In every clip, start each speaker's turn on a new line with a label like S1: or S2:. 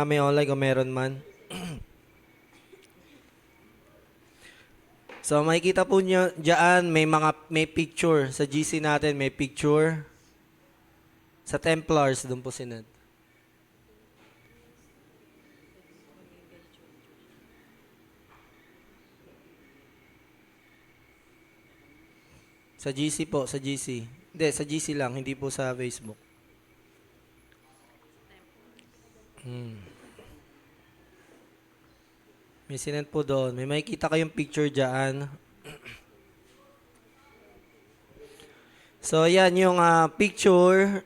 S1: May online kung meron man. So makikita po nyo dyan, may picture. Sa GC natin, may picture. Sa Templars, doon po sinad. Sa GC po, sa GC. Hindi, sa GC lang, hindi po sa Facebook. May sinend po doon. May makikita kayong picture dyan. So, yan yung picture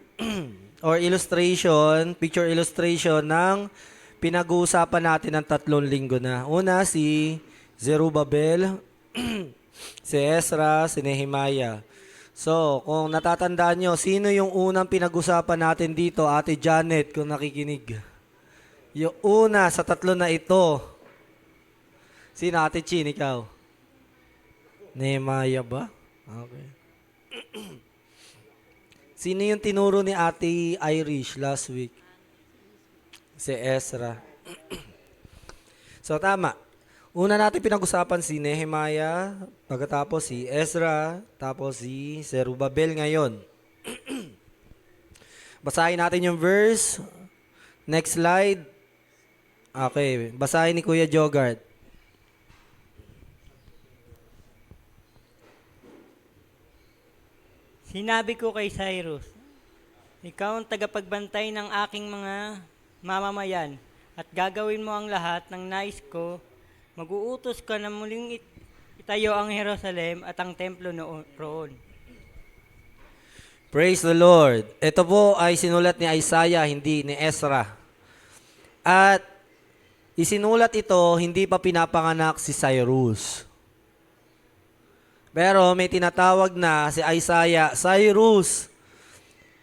S1: or illustration, picture illustration ng pinag-uusapan natin ng 3 linggo na. Una, si Zerubbabel, si Ezra, si Nehemiah. So, kung natatandaan nyo, sino yung unang pinag-usapan natin dito, Ate Janet, kung nakikinig? Yung una sa 3 na ito. Sino, Ate Chin, ikaw? Nehemiah ba? Okay. Sino yung tinuro ni Ate Irish last week? Si Ezra. So, tama. Una natin pinag-usapan si Nehemiah, pagkatapos si Ezra, tapos si Zerubbabel ngayon. Basahin natin yung verse. Next slide. Okay, basahin ni Kuya Jogart.
S2: Sinabi ko kay Cyrus, ikaw ang tagapagbantay ng aking mga mamamayan at gagawin mo ang lahat ng nais ko. Mag-uutos ka na muling itayo ang Jerusalem at ang templo roon.
S1: Praise the Lord. Ito po ay sinulat ni Isaiah, hindi ni Ezra. At isinulat ito, hindi pa pinapanganak si Cyrus. Pero may tinatawag na si Isaiah, Cyrus.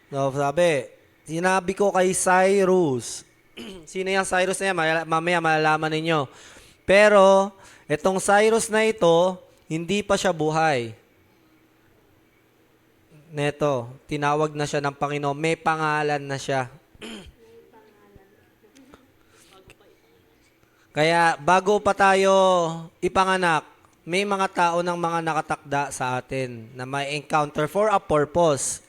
S1: No, sinabi ko kay Cyrus. Sino yung Cyrus na yan? Mamaya malalaman ninyo. Pero, itong Cyrus na ito, hindi pa siya buhay. Neto, tinawag na siya ng Panginoon. May pangalan na siya. Kaya, bago pa tayo ipanganak, may mga tao ng mga nakatakda sa atin na may encounter for a purpose.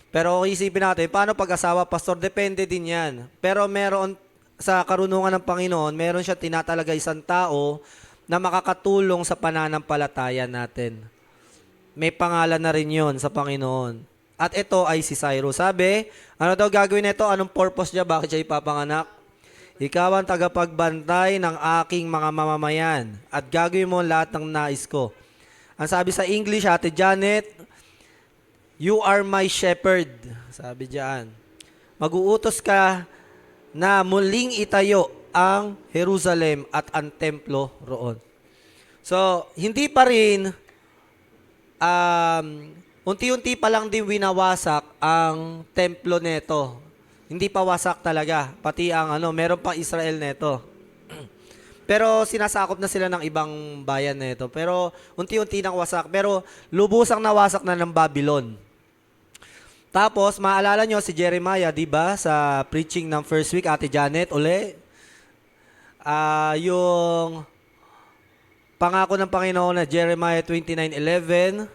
S1: Pero isipin natin, paano pag-asawa, pastor? Depende din yan. Pero meron, sa karunungan ng Panginoon, meron siya tinatalaga isang tao na makakatulong sa pananampalataya natin. May pangalan na rin yon sa Panginoon. At ito ay si Cyrus. Sabi, ano daw gagawin nito? Anong purpose niya? Bakit siya ipapanganak? Ikaw ang tagapagbantay ng aking mga mamamayan at gagawin mo lahat ng nais ko. Ang sabi sa English, Ate Janet, you are my shepherd. Sabi diyan. Mag-uutos ka na muling itayo ang Jerusalem at ang templo roon. So, hindi pa rin, unti-unti pa lang din winawasak ang templo neto. Hindi pa wasak talaga. Pati ang meron pang Israel neto. Pero sinasakop na sila ng ibang bayan neto. Pero unti-unti nang wasak. Pero lubusang nawasak na ng Babylon. Tapos, maalala nyo si Jeremiah, di ba? Sa preaching ng first week, Ate Janet, uli. Yung pangako ng Panginoon na Jeremiah 29:11.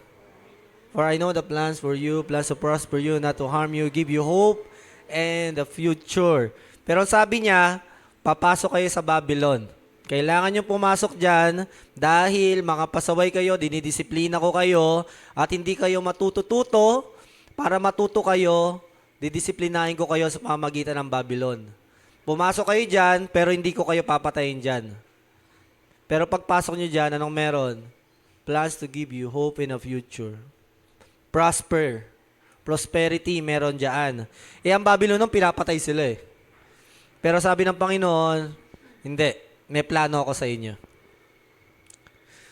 S1: For I know the plans for you, plans to prosper you, not to harm you, give you hope and the future. Pero sabi niya, papasok kayo sa Babylon. Kailangan nyo pumasok dyan dahil mga pasaway kayo, dinidisiplina ko kayo, at hindi kayo matututo. Para matuto kayo, didisiplinahin ko kayo sa pamamagitan ng Babylon. Pumasok kayo dyan, pero hindi ko kayo papatayin dyan. Pero pagpasok nyo dyan, anong meron? Plans to give you hope in a future. Prosperity, meron dyan. Ang Babylon nung pinapatay sila eh. Pero sabi ng Panginoon, hindi, may plano ako sa inyo.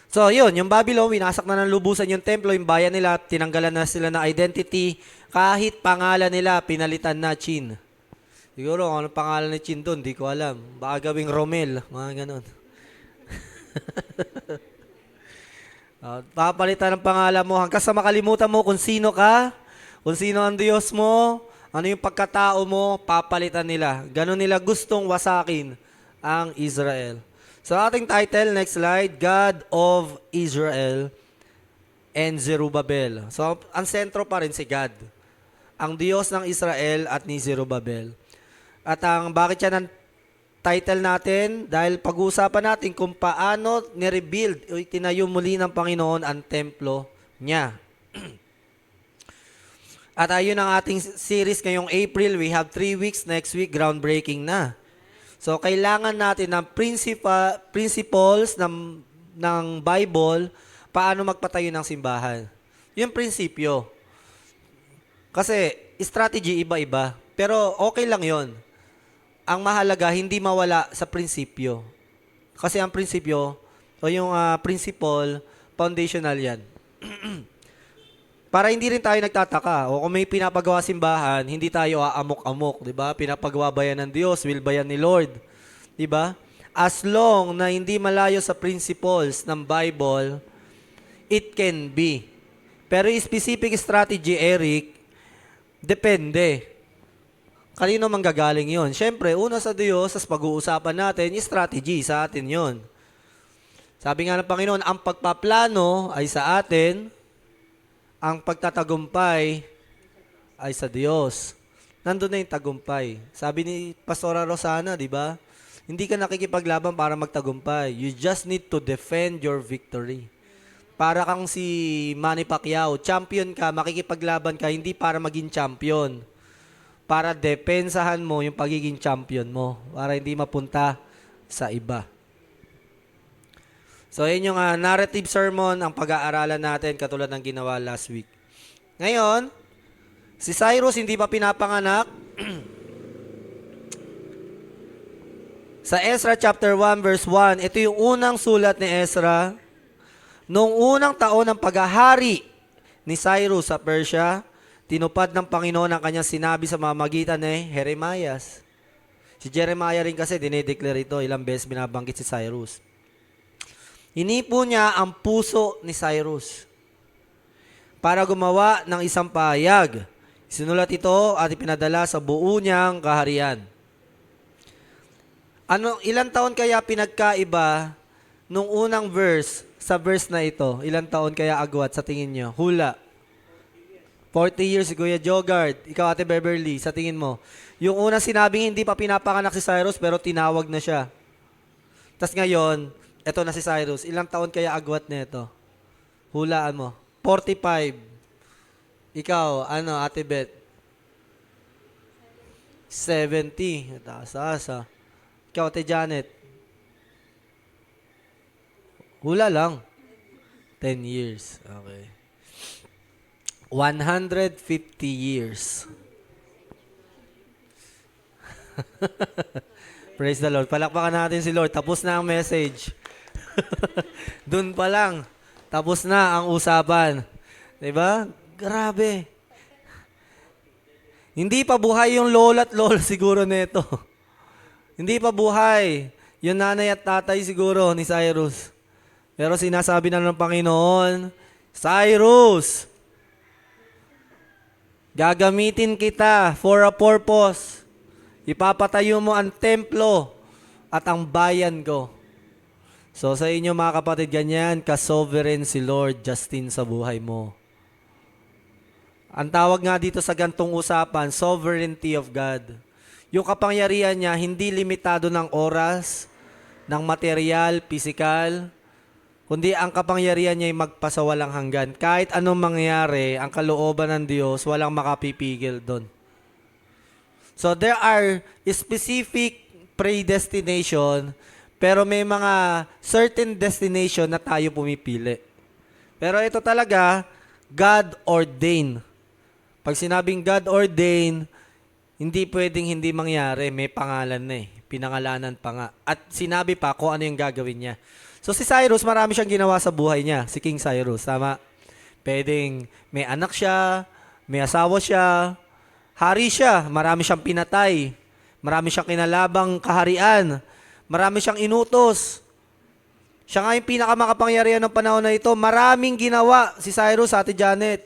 S1: So, yun, yung Babylon, winasak na ng lubusan yung templo, yung bayan nila, tinanggalan na sila ng identity, kahit pangalan nila, pinalitan na Chin. Siguro, kung anong pangalan ni Chin doon, di ko alam. Baka gawing Romel, mga ganon. Papalitan ng pangalan mo hanggang sa makalimutan mo kung sino ka, kung sino ang Diyos mo, Ano yung pagkatao mo, papalitan nila. Ganon nila gustong wasakin ang Israel. So ating title, next slide, God of Israel and Zerubbabel. So ang sentro pa rin si God. Ang Diyos ng Israel at ni Zerubbabel. At ang bakit yan ang title natin? Dahil pag-uusapan natin kung paano ni-rebuild o itinayo muli ng Panginoon ang templo niya. At ayun ang ating series ngayong April. We have 3 weeks. Next week, groundbreaking na. So, kailangan natin ng principles ng Bible paano magpatayo ng simbahan. Yung prinsipyo. Kasi, strategy iba-iba. Pero okay lang yon. Ang mahalaga, hindi mawala sa prinsipyo. Kasi ang prinsipyo, o yung principle, foundational yan. Para hindi rin tayo nagtataka. O kung may pinapagawa simbahan, hindi tayo aamok-amok, 'di ba? Pinapagawa ba yan ng Diyos, will ba yan ni Lord? 'Di ba? As long na hindi malayo sa principles ng Bible, it can be. Pero yung specific strategy, Eric, depende. Kanino manggagaling 'yon? Siyempre, una sa Diyos, as pag-uusapan natin, yung strategy sa atin 'yon. Sabi nga ng Panginoon, ang pagpaplano ay sa atin, ang pagtatagumpay ay sa Diyos. Nandun na yung tagumpay. Sabi ni Pastora Rosana, di ba? Hindi ka nakikipaglaban para magtagumpay. You just need to defend your victory. Para kang si Manny Pacquiao, champion ka, makikipaglaban ka, hindi para maging champion. Para depensahan mo yung pagiging champion mo. Para hindi mapunta sa iba. So, yun yung narrative sermon, ang pag-aaralan natin katulad ng ginawa last week. Ngayon, si Cyrus hindi pa pinapanganak. Sa Ezra chapter 1 verse 1, ito yung unang sulat ni Ezra. Noong unang taon ng paghahari ni Cyrus sa Persia, tinupad ng Panginoon ang kanyang sinabi sa mamagitan ni Jeremias. Si Jeremiah rin kasi dinedeclare ito, ilang beses binabanggit si Cyrus. Inipo niya ang puso ni Cyrus para gumawa ng isang pahayag. Sinulat ito at ipinadala sa buo niyang kaharian. Ilang taon kaya pinagkaiba nung unang verse sa verse na ito? Ilang taon kaya agwat sa tingin niyo? Hula. 40 years si Kuya Jogard. Ikaw, Ate Beverly, sa tingin mo. Yung unang sinabing hindi pa pinapanganak si Cyrus pero tinawag na siya. Tapos ngayon, eto na si Cyrus. Ilang taon kaya agwat nito? Hulaan mo. 45. Ikaw, Ate Beth? 70. Taas-taas. Ikaw, Ate Janet? Hula lang. 10 years. Okay. 150 years. Praise the Lord. Palakpakan natin si Lord. Tapos na ang message. Doon pa lang. Tapos na ang usapan. Diba? Grabe. Hindi pa buhay yung lola at lola siguro nito. Hindi pa buhay yung nanay at tatay siguro ni Cyrus. Pero sinasabi na ng Panginoon, Cyrus, gagamitin kita for a purpose. Ipapatayo mo ang templo at ang bayan ko. So sa inyo mga kapatid, ganyan ka-sovereign si Lord Justin sa buhay mo. Ang tawag nga dito sa gantong usapan, sovereignty of God. Yung kapangyarihan niya, hindi limitado ng oras, ng material, physical, kundi ang kapangyarihan niya ay magpasawalang hanggan. Kahit anong mangyari, ang kalooban ng Diyos, walang makapipigil doon. So there are specific predestination, pero may mga certain destination na tayo pumipili. Pero ito talaga, God ordained. Pag sinabing God ordained, hindi pwedeng hindi mangyari. May pangalan na eh. Pinangalanan pa nga. At sinabi pa kung ano yung gagawin niya. So si Cyrus, marami siyang ginawa sa buhay niya. Si King Cyrus, tama? Pwedeng may anak siya, may asawa siya, hari siya, marami siyang pinatay, marami siyang kinalabang kaharian, marami siyang inutos. Siya nga yung pinakamakapangyarihan ng panahon na ito. Maraming ginawa si Cyrus, Ate Janet.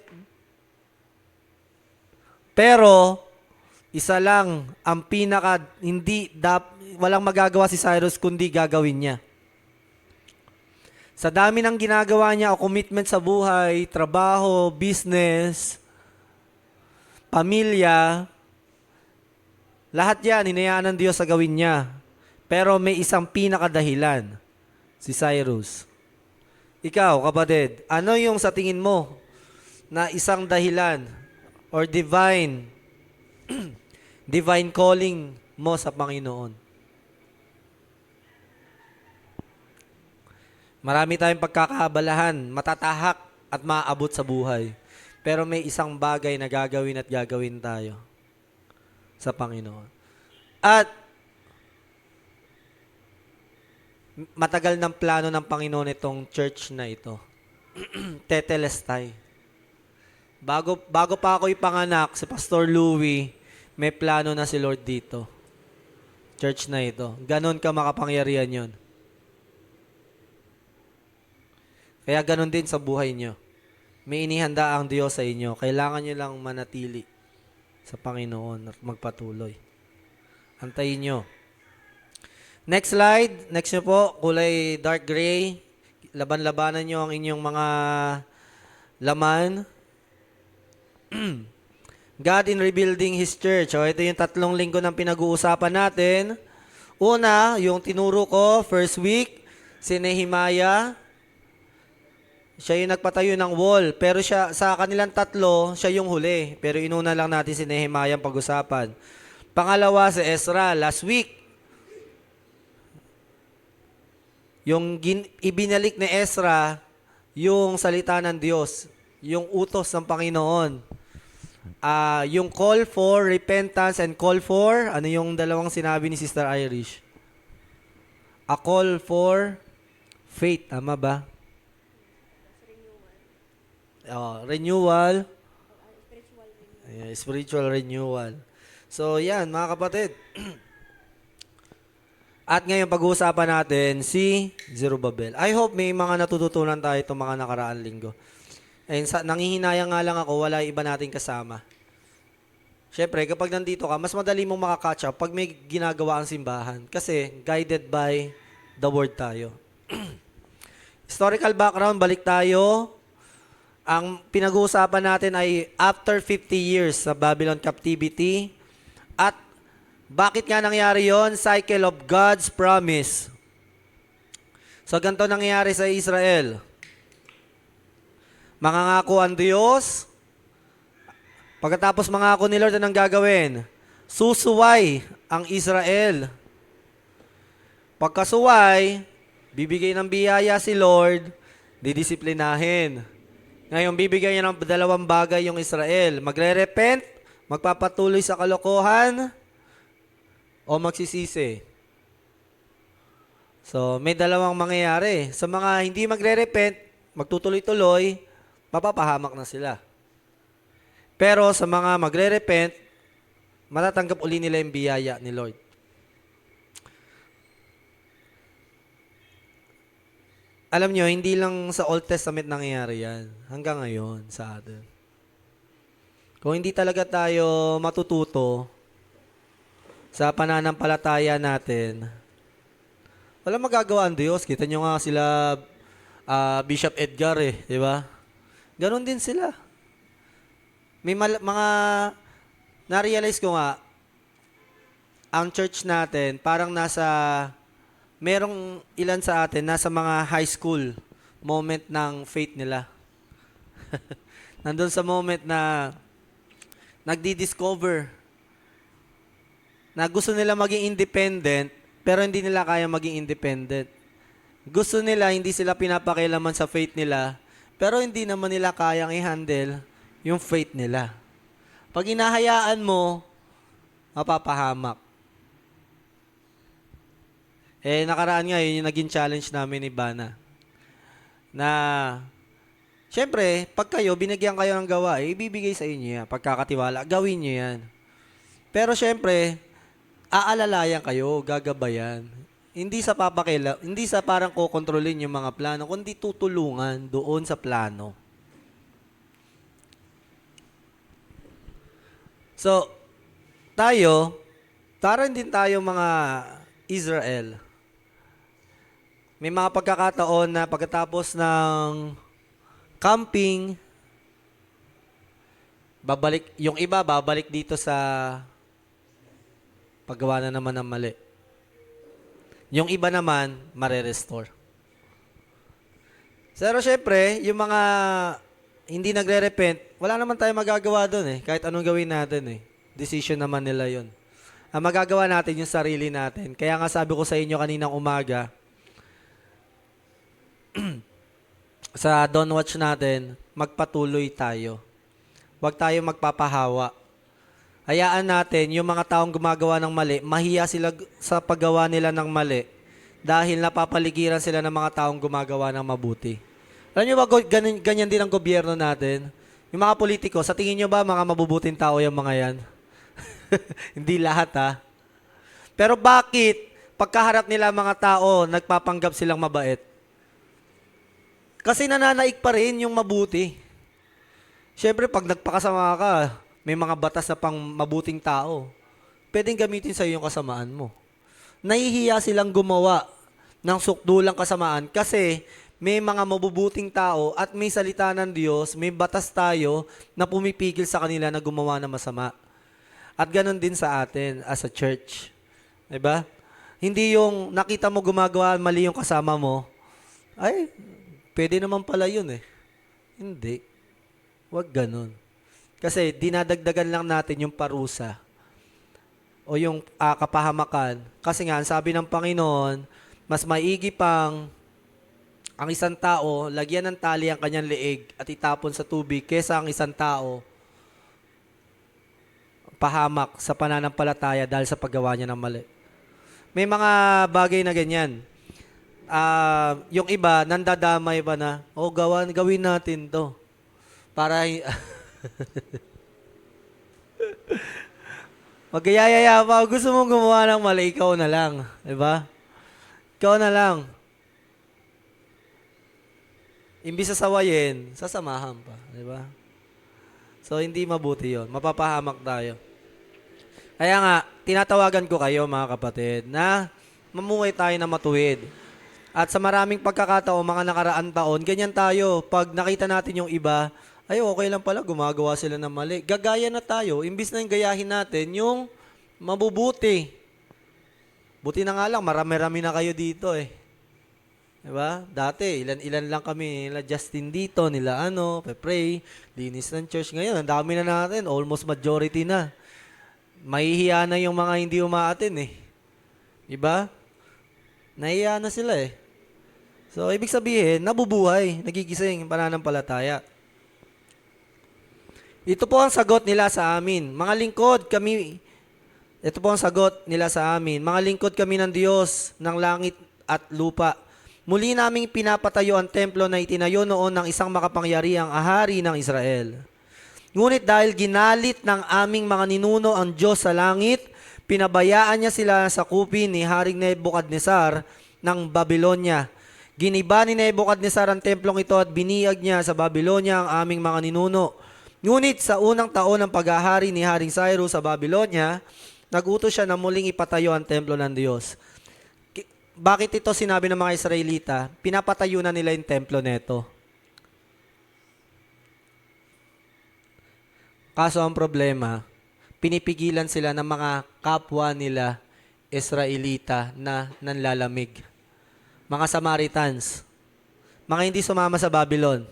S1: Pero, Isa lang ang walang magagawa si Cyrus kundi gagawin niya. Sa dami ng ginagawa niya o commitment sa buhay, trabaho, business, pamilya, lahat yan, hinayaan ng Diyos sa gawin niya. Pero may isang pinakadahilan, si Cyrus. Ikaw, kapatid, ano yung sa tingin mo na isang dahilan or divine calling mo sa Panginoon? Marami tayong pagkakaabalahan, matatahak at maaabot sa buhay. Pero may isang bagay na gagawin tayo sa Panginoon. At matagal ng plano ng Panginoon itong church na ito. Tetelestai. Bago pa ako ipanganak, si Pastor Louie, may plano na si Lord dito. Church na ito. Ganon ka makapangyarihan yon. Kaya ganon din sa buhay nyo. May inihanda ang Diyos sa inyo. Kailangan nyo lang manatili sa Panginoon at magpatuloy. Antayin nyo. Next slide. Next nyo po, kulay dark gray. Laban-labanan nyo ang inyong mga laman. God in rebuilding His church. O, ito yung 3 linggo ng pinag-uusapan natin. Una, yung tinuro ko, first week, si Nehemiah. Siya yung nagpatayo ng wall. Pero siya, sa kanilang 3, siya yung huli. Pero inuna lang natin si Nehemiah ang pag-usapan. Pangalawa, si Ezra. Last week, yung ibinalik ni Ezra, yung salita ng Diyos, yung utos ng Panginoon. Yung call for repentance and call for, ano yung dalawang sinabi ni Sister Irish? A call for faith, tama ba? Renewal. Spiritual renewal. So, yan, mga kapatid. At ngayon, pag-uusapan natin si Zerubbabel. I hope may mga natututunan tayo itong mga nakaraan linggo. And nangihinayang nga lang ako, wala iba nating kasama. Siyempre, kapag nandito ka, mas madali mong makakatch up pag may ginagawa ang simbahan. Kasi, guided by the Word tayo. Historical background, balik tayo. Ang pinag-uusapan natin ay after 50 years sa Babylon captivity. At bakit nga nangyari yon? Cycle of God's promise. So, ganito nangyari sa Israel. Mangangako ang Diyos. Pagkatapos mangako ni Lord, anong gagawin? Susuway ang Israel. Pagkasuway, bibigay ng biyaya si Lord, didisiplinahin. Ngayon, bibigyan niya ng 2 bagay yung Israel. Magre-repent, magpapatuloy sa kalokohan, o magsisisi. So, may 2 mangyayari. Sa mga hindi magre-repent, magtutuloy-tuloy, mapapahamak na sila. Pero sa mga magre-repent, matatanggap uli nila yung biyaya ni Lord. Alam nyo, hindi lang sa Old Testament nangyayari yan. Hanggang ngayon sa atin. Kung hindi talaga tayo matututo sa pananampalataya natin, wala magagawa ang Diyos. Kita nyo nga sila Bishop Edgar di ba? Ganon din sila. May mga na-realize ko nga, ang church natin, parang merong ilan sa atin, nasa mga high school moment ng faith nila. Nandun sa moment na nagdi-discover na gusto nila maging independent, pero hindi nila kaya maging independent. Gusto nila, hindi sila pinapakialaman sa faith nila, pero hindi naman nila kayang i-handle yung faith nila. Pag hinahayaan mo, mapapahamak. Nakaraan nga, yun yung naging challenge namin ni Bana. Na, syempre, pag kayo, binigyan kayo ng gawa, ibibigay sa inyo yan. Pagkakatiwala, gawin nyo yan. Pero syempre, aalalayan kayo, gagabayan. Hindi sa hindi sa parang kokontrolin yung mga plano, kundi tutulungan doon sa plano. So, tayo, taran din tayo mga Israel. May mga pagkakataon na pagkatapos ng camping, yung iba babalik dito sa paggawa na naman ng mali. Yung iba naman, mare-restore. Pero syempre, yung mga hindi nagre-repent, wala naman tayo magagawa doon kahit anong gawin natin Decision naman nila yon. Ang magagawa natin yung sarili natin. Kaya nga sabi ko sa inyo kaninang umaga, sa Don't Watch natin, magpatuloy tayo. Huwag tayo magpapahawa. Hayaan natin yung mga taong gumagawa ng mali, mahiya sila sa paggawa nila ng mali dahil napapaligiran sila ng mga taong gumagawa ng mabuti. Alam nyo ba, ganyan din ang gobyerno natin? Yung mga politiko, sa tingin nyo ba mga mabubuting tao yung mga yan? Hindi lahat Pero bakit pagkaharap nila mga tao, nagpapanggap silang mabait? Kasi nananaig pa rin yung mabuti. Siyempre, pag nagpakasama ka, may mga batas na pang mabuting tao. Pwedeng gamitin sa'yo yung kasamaan mo. Nahihiya silang gumawa ng sukdulang kasamaan kasi may mga mabubuting tao at may salita ng Diyos, may batas tayo na pumipigil sa kanila na gumawa ng masama. At ganun din sa atin as a church. Diba? Hindi yung nakita mo gumagawa mali yung kasama mo, ay, pwede naman pala yun Hindi. Huwag ganun. Kasi dinadagdagan lang natin yung parusa o yung kapahamakan. Kasi nga, sabi ng Panginoon, mas maigi pang ang isang tao, lagyan ng tali ang kanyang leeg at itapon sa tubig kesa ang isang tao pahamak sa pananampalataya dahil sa paggawa niya ng mali. May mga bagay na ganyan. Yung iba, nandadamay pa na, gawin natin to. Para magkayayaya pa. Gusto mong gumawa ng mali, ikaw na lang. Diba? Ikaw na lang. Imbis sa sawayin, sasamahan pa. Diba? So, hindi mabuti yon. Mapapahamak tayo. Kaya nga, tinatawagan ko kayo mga kapatid na mamuhay tayo na matuwid. At sa maraming pagkakataon, mga nakaraan taon, ganyan tayo. Pag nakita natin yung iba, ay okay lang pala, gumagawa sila ng mali. Gagaya na tayo, imbis na yung gayahin natin, yung mabubuti. Buti na nga lang, marami-rami na kayo dito Diba? Dati, ilan lang kami, nila Justin dito, nila pray, linis ng church. Ngayon, ang dami na natin, almost majority na. Mahihiya na yung mga hindi umaatin Diba? Nahihiya na sila So, ibig sabihin, nabubuhay, nagigising, pananampalataya. Ito po ang sagot nila sa amin. Mga lingkod kami, ito po ang sagot nila sa amin. Mga lingkod kami ng Diyos, ng langit at lupa. Muli naming pinapatayo ang templo na itinayo noon ng isang makapangyarihang ahari ng Israel. Ngunit dahil ginalit ng aming mga ninuno ang Diyos sa langit, pinabayaan niya sila sa kupin ni Haring Nebukadnesar ng Babylonia. Giniba ni Nebukadnesar ang templong ito at biniyag niya sa Babylonia ang aming mga ninuno. Ngunit sa unang taon ng paghahari ni Haring Cyrus sa Babylonia, nagutos siya na muling ipatayo ang templo ng Diyos. Bakit ito sinabi ng mga Israelita? Pinapatayo na nila yung templo neto. Kaso ang problema, pinipigilan sila ng mga kapwa nila Israelita na nanlalamig. Mga Samaritans, mga hindi sumama sa Babylon.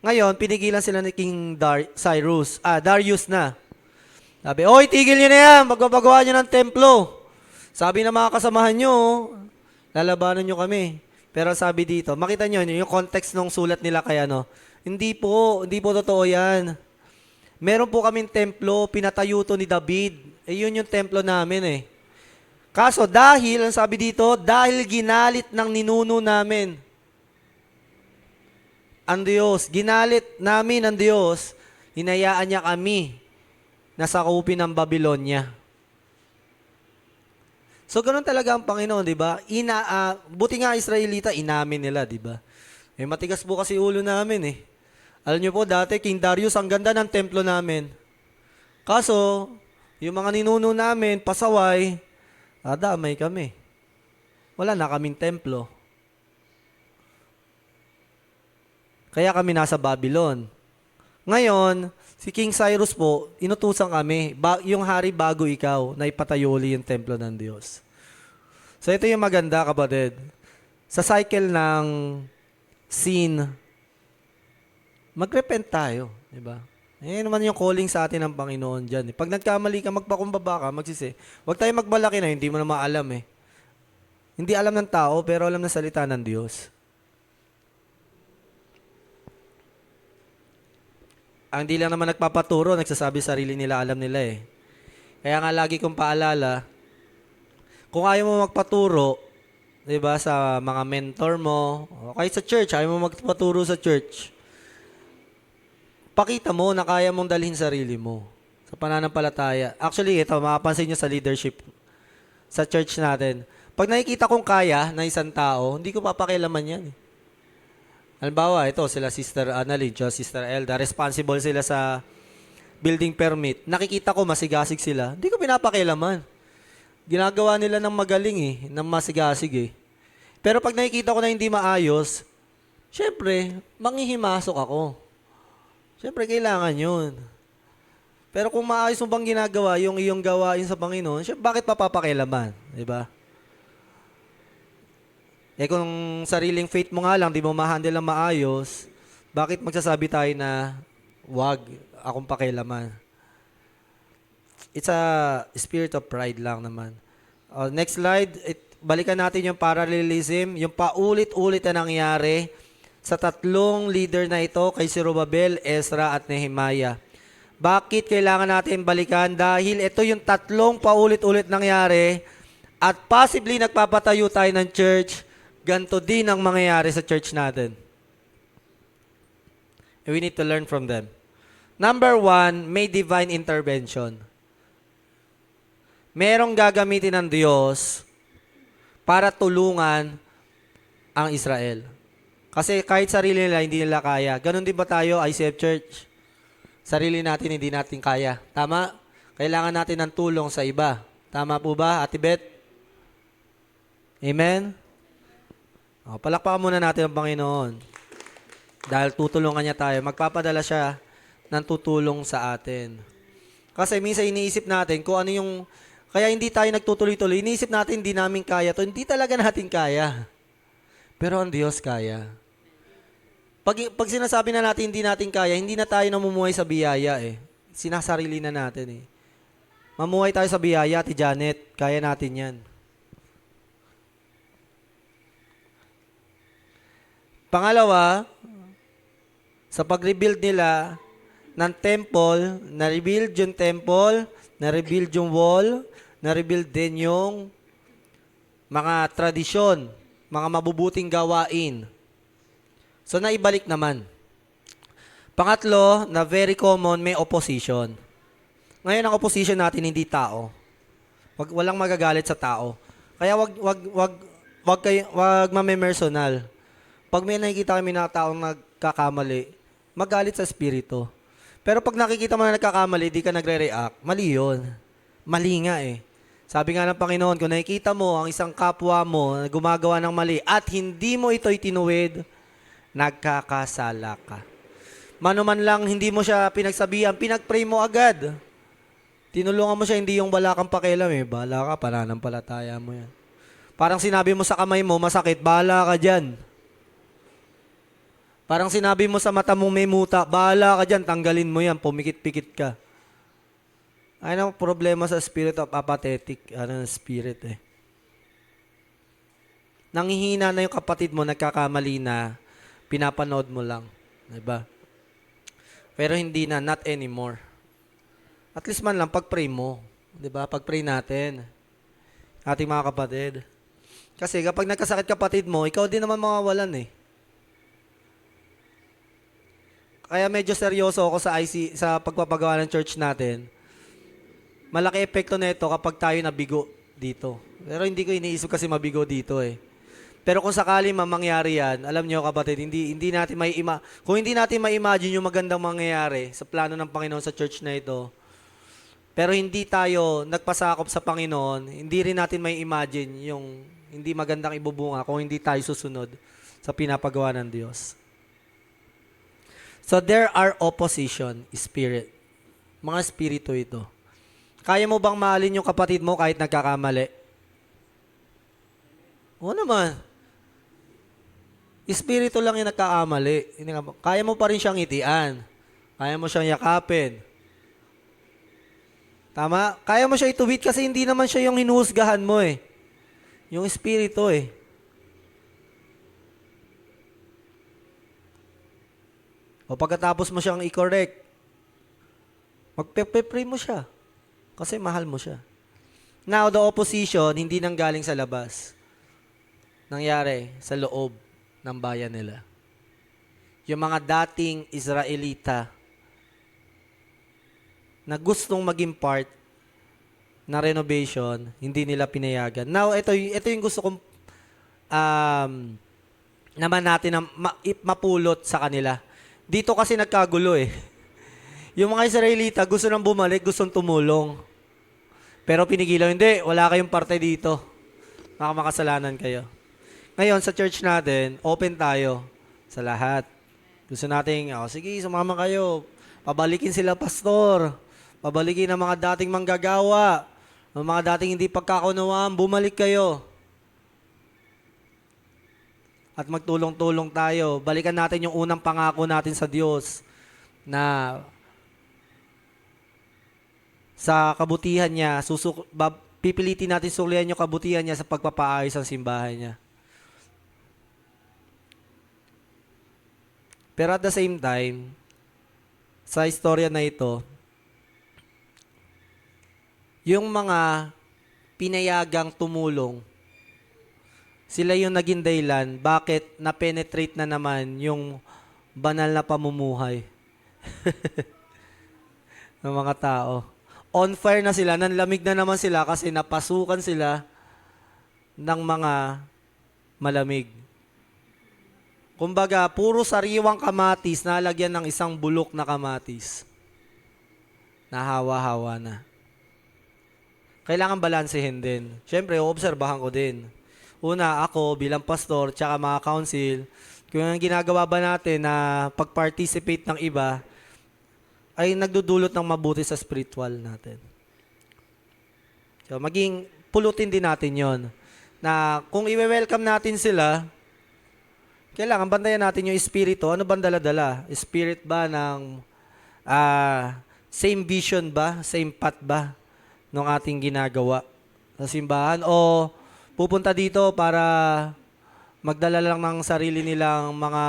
S1: Ngayon, pinigilan sila ni King Darius na. Sabi, tigil nyo na yan, magpapagawa nyo ng templo. Sabi ng mga kasamahan nyo, lalabanan nyo kami. Pero sabi dito, makita nyo yung context ng sulat nila kaya hindi po totoo yan. Meron po kaming templo, pinatayo to ni David. Yun yung templo namin Kaso dahil, ang sabi dito, dahil ginalit ng ninuno namin ang Diyos, ginalit namin ang Diyos, hinayaan niya kami na sakupin ng Babylonia. So, ganun talaga ang Panginoon, di ba? Buti nga Israelita, inamin nila, di ba? Matigas po kasi ulo namin Alam niyo po, dati, King Darius, ang ganda ng templo namin. Kaso, yung mga ninuno namin, pasaway, damay kami. Wala na kaming templo. Kaya kami nasa Babylon. Ngayon, si King Cyrus po, inutusan kami, yung hari bago ikaw, na ipatayo uli yung templo ng Diyos. So ito yung maganda, kapatid. Sa cycle ng sin, mag-repent tayo, di ba? Eh naman yung calling sa atin ng Panginoon dyan. Pag nagkamali ka, magpakumbaba ka, magsisi. Huwag tayo magbalaki na, hindi mo na maalam eh. Hindi alam ng tao, pero alam ng salita ng Diyos. Ang hindi lang naman nagpapaturo, nagsasabi sarili nila, alam nila eh. Kaya nga lagi kong paalala, kung ayaw mo magpaturo, di ba, sa mga mentor mo, o kahit sa church, ayaw mo magpaturo sa church, pakita mo na kaya mong dalhin sarili mo sa pananampalataya. Actually, ito, mapapansin nyo sa leadership sa church natin. Pag nakikita kong kaya na isang tao, hindi ko papakialaman yan eh. Halimbawa, ito, sila Sister Annalyn, Sister Elda, responsible sila sa building permit. Nakikita ko masigasig sila, hindi ko pinapakialaman. Ginagawa nila ng magaling eh, ng masigasig eh. Pero pag nakikita ko na hindi maayos, syempre, manghihimasok ako. Syempre, kailangan yun. Pero kung maayos mo bang ginagawa yung iyong gawain sa Panginoon, syempre, bakit papapakialaman? Diba? Eh kung sariling faith mo nga lang, di mo ma-handle ng maayos, bakit magsasabi tayo na wag akong pakialaman? It's a spirit of pride lang naman. Next slide, balikan natin yung parallelism, yung paulit-ulit na nangyari sa tatlong leader na ito, kay Zerubbabel, Ezra, at Nehemiah. Bakit kailangan natin balikan? Dahil ito yung tatlong paulit-ulit nangyari at possibly nagpapatayo tayo ng church, ganito din ang mangyayari sa church natin. And we need to learn from them. Number 1, may divine intervention. Merong gagamitin ng Diyos para tulungan ang Israel. Kasi kahit sarili nila, hindi nila kaya. Ganon din ba tayo, ICF Church? Sarili natin, hindi natin kaya. Tama? Kailangan natin ng tulong sa iba. Tama po ba, Ate Beth? Amen? Palakpakan muna natin ang Panginoon. Dahil tutulungan niya tayo. Magpapadala siya ng tutulong sa atin. Kasi minsan iniisip natin kung ano yung... Kaya hindi tayo nagtutuloy-tuloy. Iniisip natin, hindi namin kaya to. Hindi talaga natin kaya. Pero ang Diyos kaya. Pag sinasabi na natin hindi natin kaya, hindi na tayo namumuhay sa biyaya eh. Sinasarili na natin eh. Mamuhay tayo sa biyaya, Ate Janet. Kaya natin yan. Pangalawa, sa pag-rebuild nila ng temple, na-rebuild yung temple, na-rebuild yung wall, na-rebuild din yung mga tradisyon, mga mabubuting gawain. So, naibalik naman. Pangatlo, na very common, may opposition. Ngayon, ang opposition natin, hindi tao. Walang magagalit sa tao. Kaya wag mamemersonal. Pag may nakikita kami na taong nagkakamali, magalit sa espiritu. Pero pag nakikita mo na nagkakamali, di ka nagre-react, mali yun. Mali nga eh. Sabi nga ng Panginoon, kung nakikita mo ang isang kapwa mo na gumagawa ng mali at hindi mo ito itinuwid, nagkakasala ka. Manuman lang hindi mo siya pinagsabihan, pinag-pray mo agad. Tinulungan mo siya, hindi yung wala kang pakialam eh. Bahala ka, pananampalataya mo yan. Parang sinabi mo sa kamay mo, masakit, bahala ka dyan. Parang sinabi mo sa mata mong may muta, bahala ka dyan, tanggalin mo yan, pumikit-pikit ka. Ayun ang problema sa spirit of apathetic, spirit eh. Nanghihina na yung kapatid mo, nagkakamali na, pinapanood mo lang. Diba? Pero hindi na, not anymore. At least man lang, pag-pray mo. Diba? Pag-pray natin. Ating mga kapatid. Kasi kapag nagkasakit kapatid mo, ikaw din naman mawawalan eh. Kaya medyo seryoso ako sa pagpapagawa ng church natin. Malaki epekto na ito kapag tayo nabigo dito. Pero hindi ko iniisip kasi mabigo dito eh. Pero kung sakali mangyari yan, alam nyo kapatid, hindi natin kung hindi natin ma-imagine yung magandang mangyayari sa plano ng Panginoon sa church na ito, pero hindi tayo nagpasakop sa Panginoon, hindi rin natin may imagine yung hindi magandang ibubunga kung hindi tayo susunod sa pinapagawa ng Diyos. So there are opposition, spirit. Mga spirito ito. Kaya mo bang mahalin yung kapatid mo kahit nagkakamali? Oo naman. Espiritu lang yung nagkakamali. Kaya mo pa rin siyang itian. Kaya mo siyang yakapin. Tama? Kaya mo siya ituwid kasi hindi naman siya yung hinuhusgahan mo eh. Yung espiritu eh. O pagkatapos mo siyang i-correct, magpe-pray mo siya. Kasi mahal mo siya. Now, the opposition, hindi nang galing sa labas. Nangyari sa loob ng bayan nila. Yung mga dating Israelita na gustong maging part na renovation, hindi nila pinayagan. Now, ito yung gusto kong naman natin na mapulot sa kanila. Dito kasi nagkagulo eh. Yung mga Israelita gusto nang bumalik, gustong tumulong. Pero pinigilan, hindi, wala kayong parte dito. Makasalanan kayo. Ngayon, sa church natin, open tayo sa lahat. Gusto natin, sige, sumama kayo. Pabalikin sila, pastor. Pabalikin ang mga dating manggagawa. Ang mga dating hindi pagkakunawaan, bumalik kayo. At magtulong-tulong tayo. Balikan natin yung unang pangako natin sa Diyos na sa kabutihan niya, pipilitin natin sulihan yung kabutihan niya sa pagpapaayos ng simbahan niya. Pero at the same time, sa istorya na ito, yung mga pinayagang tumulong, sila yung naging dahilan bakit na-penetrate na naman yung banal na pamumuhay ng mga tao. On fire na sila, nanlamig na naman sila kasi napasukan sila ng mga malamig. Kumbaga, puro sariwang kamatis na lagyan ng isang bulok na kamatis. Nahawa-hawa na. Kailangan balansehin din. Siyempre, obserbahan ko din. Una, ako bilang pastor, tsaka mga council, kung ang ginagawa ba natin na pag-participate ng iba, ay nagdudulot ng mabuti sa spiritual natin. So, pulutin din natin yon na kung i-welcome natin sila, kailangan bantayan natin yung espiritu. Ano bang dala-dala? Spirit ba ng same vision ba? Same path ba ng ating ginagawa sa simbahan? O pupunta dito para magdala lang ng sarili nilang mga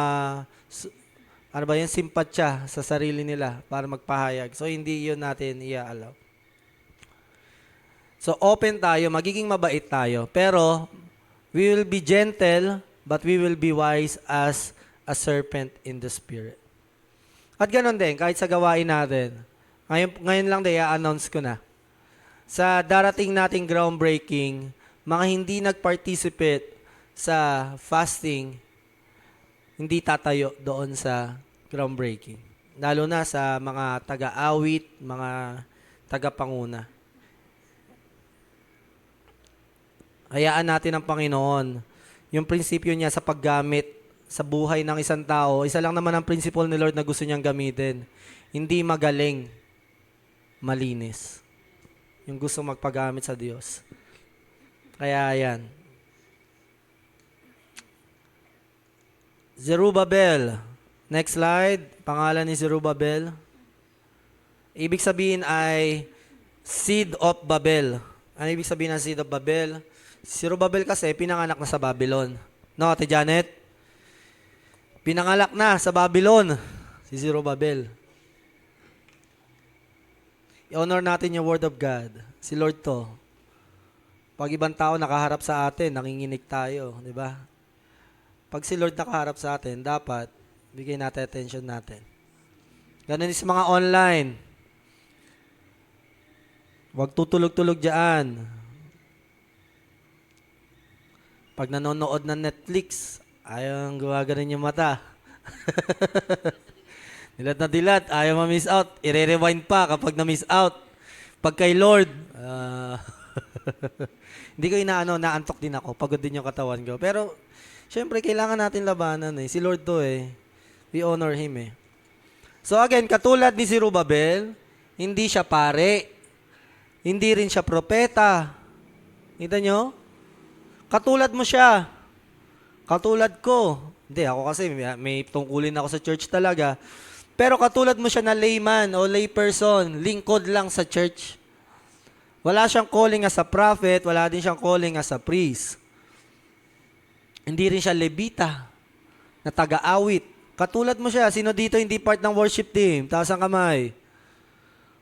S1: simpatya sa sarili nila para magpahayag. So, hindi yun natin i-allow. So, open tayo, magiging mabait tayo. Pero, we will be gentle, but we will be wise as a serpent in the spirit. At ganon din, kahit sa gawain natin. Ngayon lang din, i-announce ko na. Sa darating nating groundbreaking, mga hindi nag-participate sa fasting, hindi tatayo doon sa groundbreaking. Lalo na sa mga taga-awit, mga taga-panguna. Hayaan natin ang Panginoon. Yung prinsipyo niya sa paggamit sa buhay ng isang tao, isa lang naman ang principle ni Lord na gusto niyang gamitin. Hindi magaling, malinis. Yung gusto magpagamit sa Diyos. Kaya yan. Zerubbabel. Next slide. Pangalan ni Zerubbabel. Ibig sabihin ay Seed of Babel. Ano ibig sabihin ng Seed of Babel? Si Zerubbabel kasi pinanganak na sa Babylon. No, Ate Janet? Pinanganak na sa Babylon si Zerubbabel. I-honor natin yung Word of God. Si Lord to. Pag ibang tao nakaharap sa atin, nanginginig tayo, di ba? Pag si Lord nakaharap sa atin, dapat bigyan natin attention natin. Ganun din sa mga online. Huwag tutulog-tulog dyan. Pag nanonood ng Netflix, ayaw ang gumaganon yung mata. Dilat na dilat, ayaw ma-miss out. I-rewind pa kapag na-miss out. Pag kay Lord, hindi ko inaano, naantok din ako. Pagod din yung katawan ko. Pero, syempre, kailangan natin labanan eh. Si Lord to eh. We honor Him eh. So again, katulad ni Zerubbabel, hindi siya pare. Hindi rin siya propeta. Kita nyo? Katulad mo siya. Katulad ko. Hindi, ako kasi may tungkulin ako sa church talaga. Pero katulad mo siya na layman o layperson, lingkod lang sa church. Wala siyang calling as a prophet, wala din siyang calling as a priest. Hindi rin siya levita na taga-awit. Katulad mo siya, sino dito hindi part ng worship team? Taas ang kamay.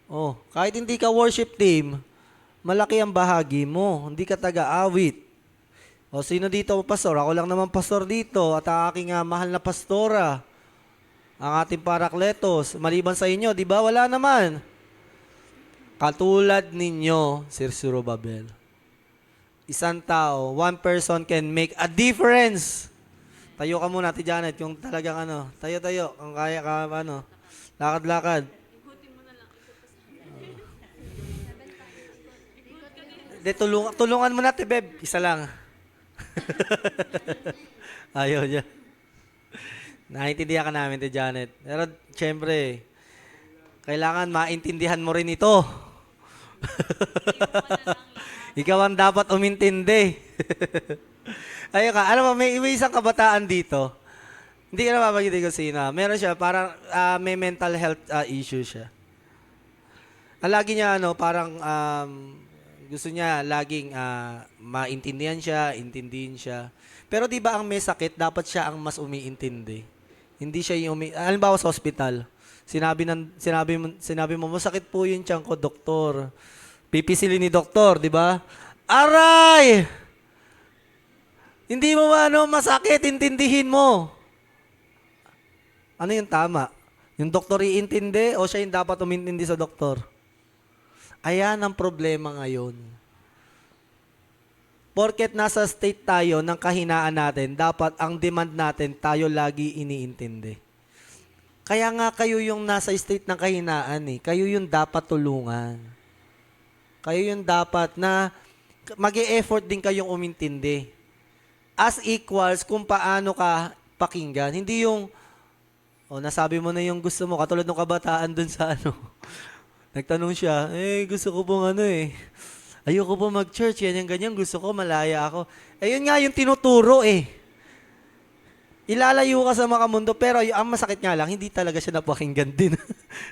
S1: Oh, kahit hindi ka worship team, malaki ang bahagi mo. Hindi ka taga-awit. O sino dito pastor? Ako lang naman pastor dito at ang aking mahal na pastora. Ang ating parakletos. Maliban sa inyo, di ba? Wala naman. Katulad ninyo, Sir Zerubbabel. Isang tao, one person can make a difference. Tayo ka muna, Ate Janet, yung talagang tayo, kung kaya ka, lakad-lakad. De, tulungan mo na, Beb. Isa lang. Ayaw niya. Naintindihan ka namin, Ate Janet. Pero, syempre, kailangan maintindihan mo rin ito. Ikaw ang dapat umintindi. Ayun ka, alam mo, may isang kabataan dito. Hindi ka nababanggit ko sino. Meron siya, parang may mental health issue siya. Lagi niya, parang gusto niya laging maintindihan siya, intindihin siya. Pero di ba ang may sakit, dapat siya ang mas umiintindi. Hindi siya yung halimbawa sa hospital. Sinabi mo, masakit po yung tiyan ko, doktor. Pipisilin ni doktor, di ba? Aray! Hindi mo masakit, intindihin mo. Ano yung tama? Yung doktor iintindi o siya yung dapat umintindi sa doktor? Ayan ang problema ngayon. Porket nasa state tayo ng kahinaan natin, dapat ang demand natin tayo lagi iniintindi. Kaya nga kayo yung nasa state ng kahinaan eh. Kayo yung dapat tulungan. Kayo yung dapat na mag-e-effort din kayong umintindi. As equals kung paano ka pakinggan. Hindi yung, nasabi mo na yung gusto mo. Katulad ng kabataan dun sa Nagtanong siya, gusto ko pong ayoko po mag-church, ganyan, gusto ko, malaya ako. Ayun nga yung tinuturo Ilalayo ka sa makamundo, pero ang masakit nga lang, hindi talaga siya napakinggan din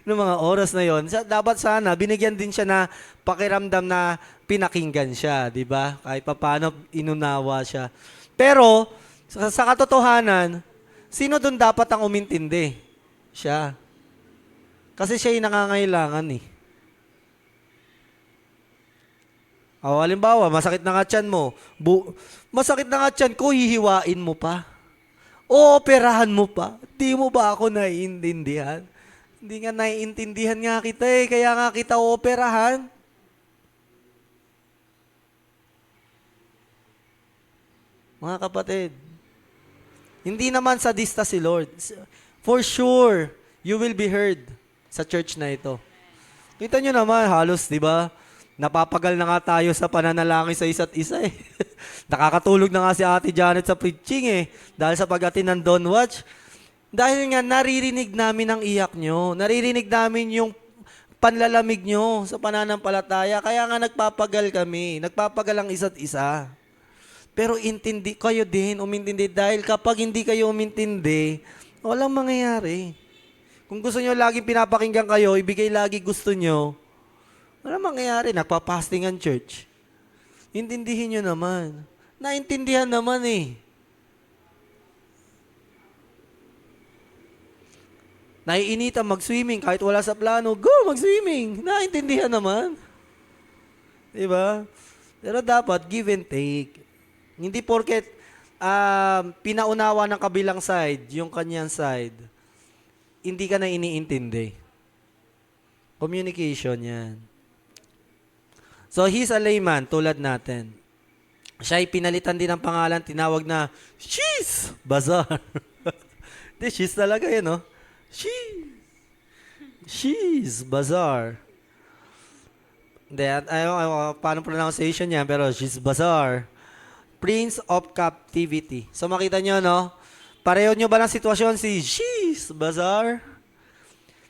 S1: ng mga oras na yon. Dapat sana, binigyan din siya na pakiramdam na pinakinggan siya, di ba? Kahit paano inunawa siya. Pero, sa katotohanan, sino doon dapat ang umintindi? Siya. Kasi siya yung nangangailangan halimbawa, masakit na nga tiyan mo. Masakit na nga tiyan ko, hihiwain mo pa. O operahan mo pa. Di mo ba ako naiintindihan? Hindi nga naiintindihan nga kita kaya nga kita operahan. Mga kapatid, hindi naman sadista si Lord. For sure, you will be heard sa church na ito. Kita nyo naman, halos, di ba? Napapagal na nga tayo sa pananalangin sa isa't isa Nakakatulog na nga si Ate Janet sa preaching dahil sa pag-attend ng Dawn Watch. Dahil nga naririnig namin ang iyak nyo. Naririnig namin yung panlalamig nyo sa pananampalataya. Kaya nga nagpapagal kami. Nagpapagal ang isa't isa. Pero kayo din, umintindi. Dahil kapag hindi kayo umintindi, walang mangyayari. Kung gusto nyo laging pinapakinggan kayo, ibigay lagi gusto nyo, walang mangyayari. Nagpa-fasting ang church. Intindihin nyo naman. Naintindihan naman Naiinitan mag-swimming kahit wala sa plano. Go, mag-swimming. Naintindihan naman. Diba? Pero dapat give and take. Hindi porket pinaunawa ng kabilang side, yung kanyang side, hindi ka na iniintindi. Communication yan. So, he's a layman, tulad natin. Siya ay pinalitan din ng pangalan, tinawag na Cheese Bazaar. Di, cheese talaga yun, no? Cheese Bazaar. Hindi, paano pronunciation niya, pero Cheese Bazaar. Prince of Captivity. So makita nyo, no? Pareho nyo ba ng sitwasyon si Cheese Bazaar?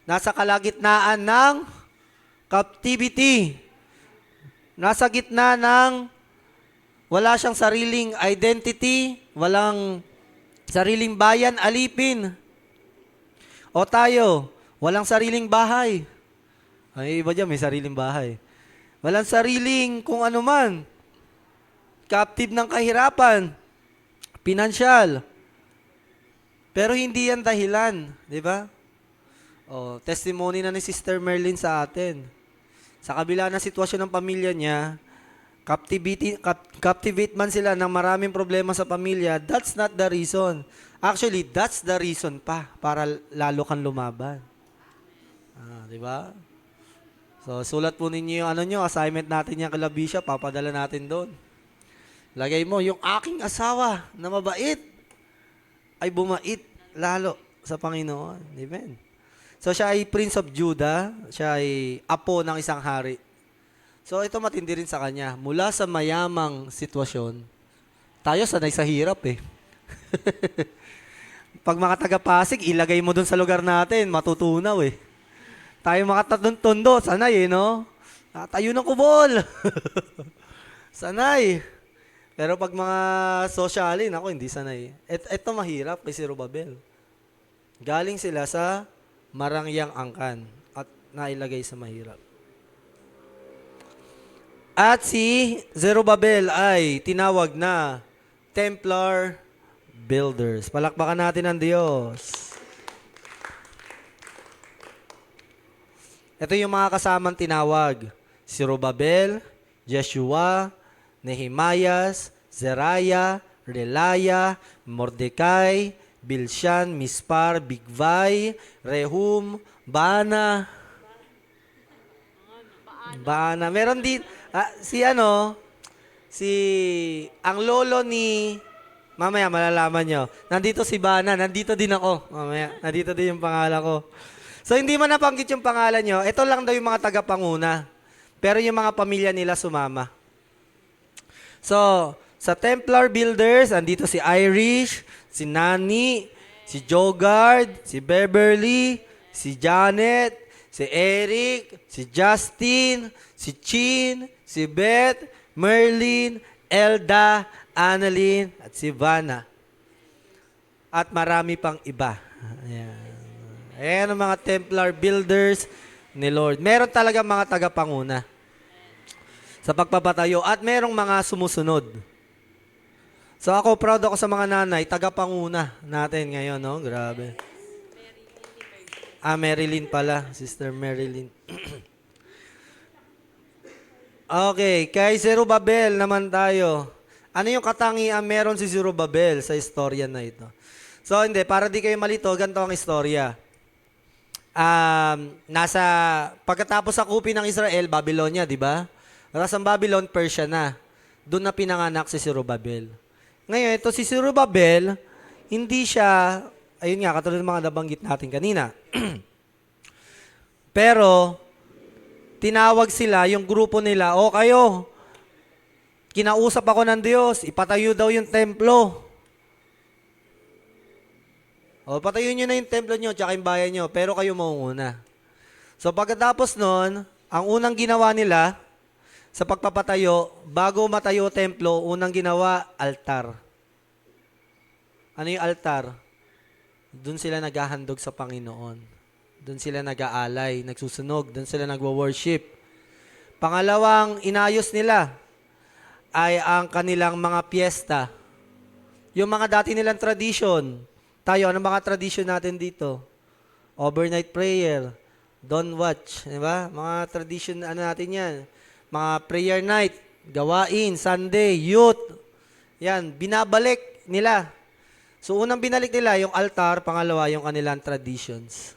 S1: Nasa kalagitnaan ng captivity. Nasa gitna ng wala siyang sariling identity, walang sariling bayan, alipin. O tayo, walang sariling bahay. Ay, iba dyan, may sariling bahay. Walang sariling kung ano man. Captive ng kahirapan. Pinansyal. Pero hindi yan dahilan, di ba? O, testimony na ni Sister Merlin sa atin. Sa kabila ng sitwasyon ng pamilya niya, captivate man sila ng maraming problema sa pamilya, that's not the reason. Actually, that's the reason pa para lalo kang lumaban. Di ba? So, sulat po ninyo yung assignment natin yung kay Labisha, papadala natin doon. Lagay mo, yung aking asawa na mabait ay bumait lalo sa Panginoon. Amen. So, siya ay Prince of Judah. Siya ay apo ng isang hari. So, ito matindi rin sa kanya. Mula sa mayamang sitwasyon, tayo sanay sa hirap eh. Pag mga taga-Pasig, ilagay mo dun sa lugar natin, matutunaw eh. Tayo mga tondo, sanay eh, no? Tayo ng kubol. Sanay. Pero pag mga sosyalin, ako hindi sanay. Ito mahirap kay Zerubbabel. Galing sila sa marangyang angkan at nailagay sa mahirap. At si Zerubbabel ay tinawag na Templar Builders. Palakpakan natin ang Diyos. Ito yung mga kasamang tinawag. Zerubbabel, Jeshua, Nehemias, Zeraya, Relaya, Mordecai, Bilshan, Mispar, Bigvai, Rehum, Baana. Meron din, ang lolo ni, mamaya malalaman nyo, nandito si Baana, nandito din ako, mamaya, nandito din yung pangalan ko. So, hindi man napanggit yung pangalan nyo, ito lang daw yung mga tagapanguna, pero yung mga pamilya nila sumama. So, sa Templar Builders, andito si Irish, si Nani, si Jogard, si Beverly, si Janet, si Eric, si Justin, si Chin, si Beth, Merlin, Elda, Annalyn, at si Vanna. At marami pang iba. Ayan ang mga Templar Builders ni Lord. Meron talaga mga tagapanguna sa pagpapatayo at merong mga sumusunod. So ako, proud ako sa mga nanay, tagapanguna natin ngayon, no? Grabe. Marilyn pala, Sister Marilyn. Okay, kay Zerubbabel naman tayo. Ano yung katangian meron si Zerubbabel sa istorya na ito? So hindi, para di kayo malito, ganito ang istorya. Pagkatapos sakupin ng Israel, Babylonia, di ba? Tapos ang Babylon, Persia na. Doon na pinanganak si Zerubbabel. Ngayon, ito si Zerubbabel, hindi siya, ayun nga, katulad ng mga nabanggit natin kanina. Pero, tinawag sila, yung grupo nila, o kayo, kinausap ako ng Diyos, ipatayo daw yung templo. O, patayo nyo na yung templo nyo, tsaka yung bayan nyo, pero kayo mauuna. So, pagkatapos nun, ang unang ginawa nila, sa pagpapatayo, bago matayo templo, unang ginawa, altar. Ano yung altar? Doon sila naghahandog sa Panginoon. Doon sila nag-aalay, nagsusunog, doon sila nagwo-worship. Pangalawang inayos nila ay ang kanilang mga piyesta. Yung mga dati nilang tradition. Tayo, ano mga tradition natin dito? Overnight prayer, dawn watch, di ba? Mga tradition, ano natin yan? Mga prayer night, gawain, Sunday, youth. Yan, binabalik nila. So, unang binalik nila yung altar, pangalawa yung kanilang traditions.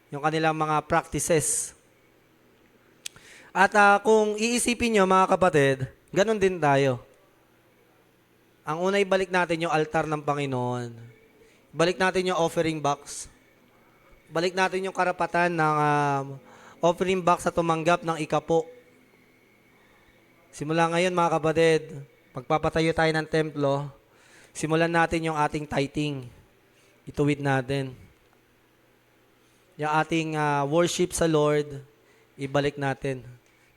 S1: Yung kanilang mga practices. At kung iisipin nyo, mga kapatid, ganun din tayo. Ang una, ibalik natin yung altar ng Panginoon. Balik natin yung offering box. Balik natin yung karapatan ng offering box sa tumanggap ng ikapo. Simula ngayon mga kapatid, pagpapatayo tayo ng templo, simulan natin yung ating tithing. Ituwid natin. Yung ating worship sa Lord, ibalik natin.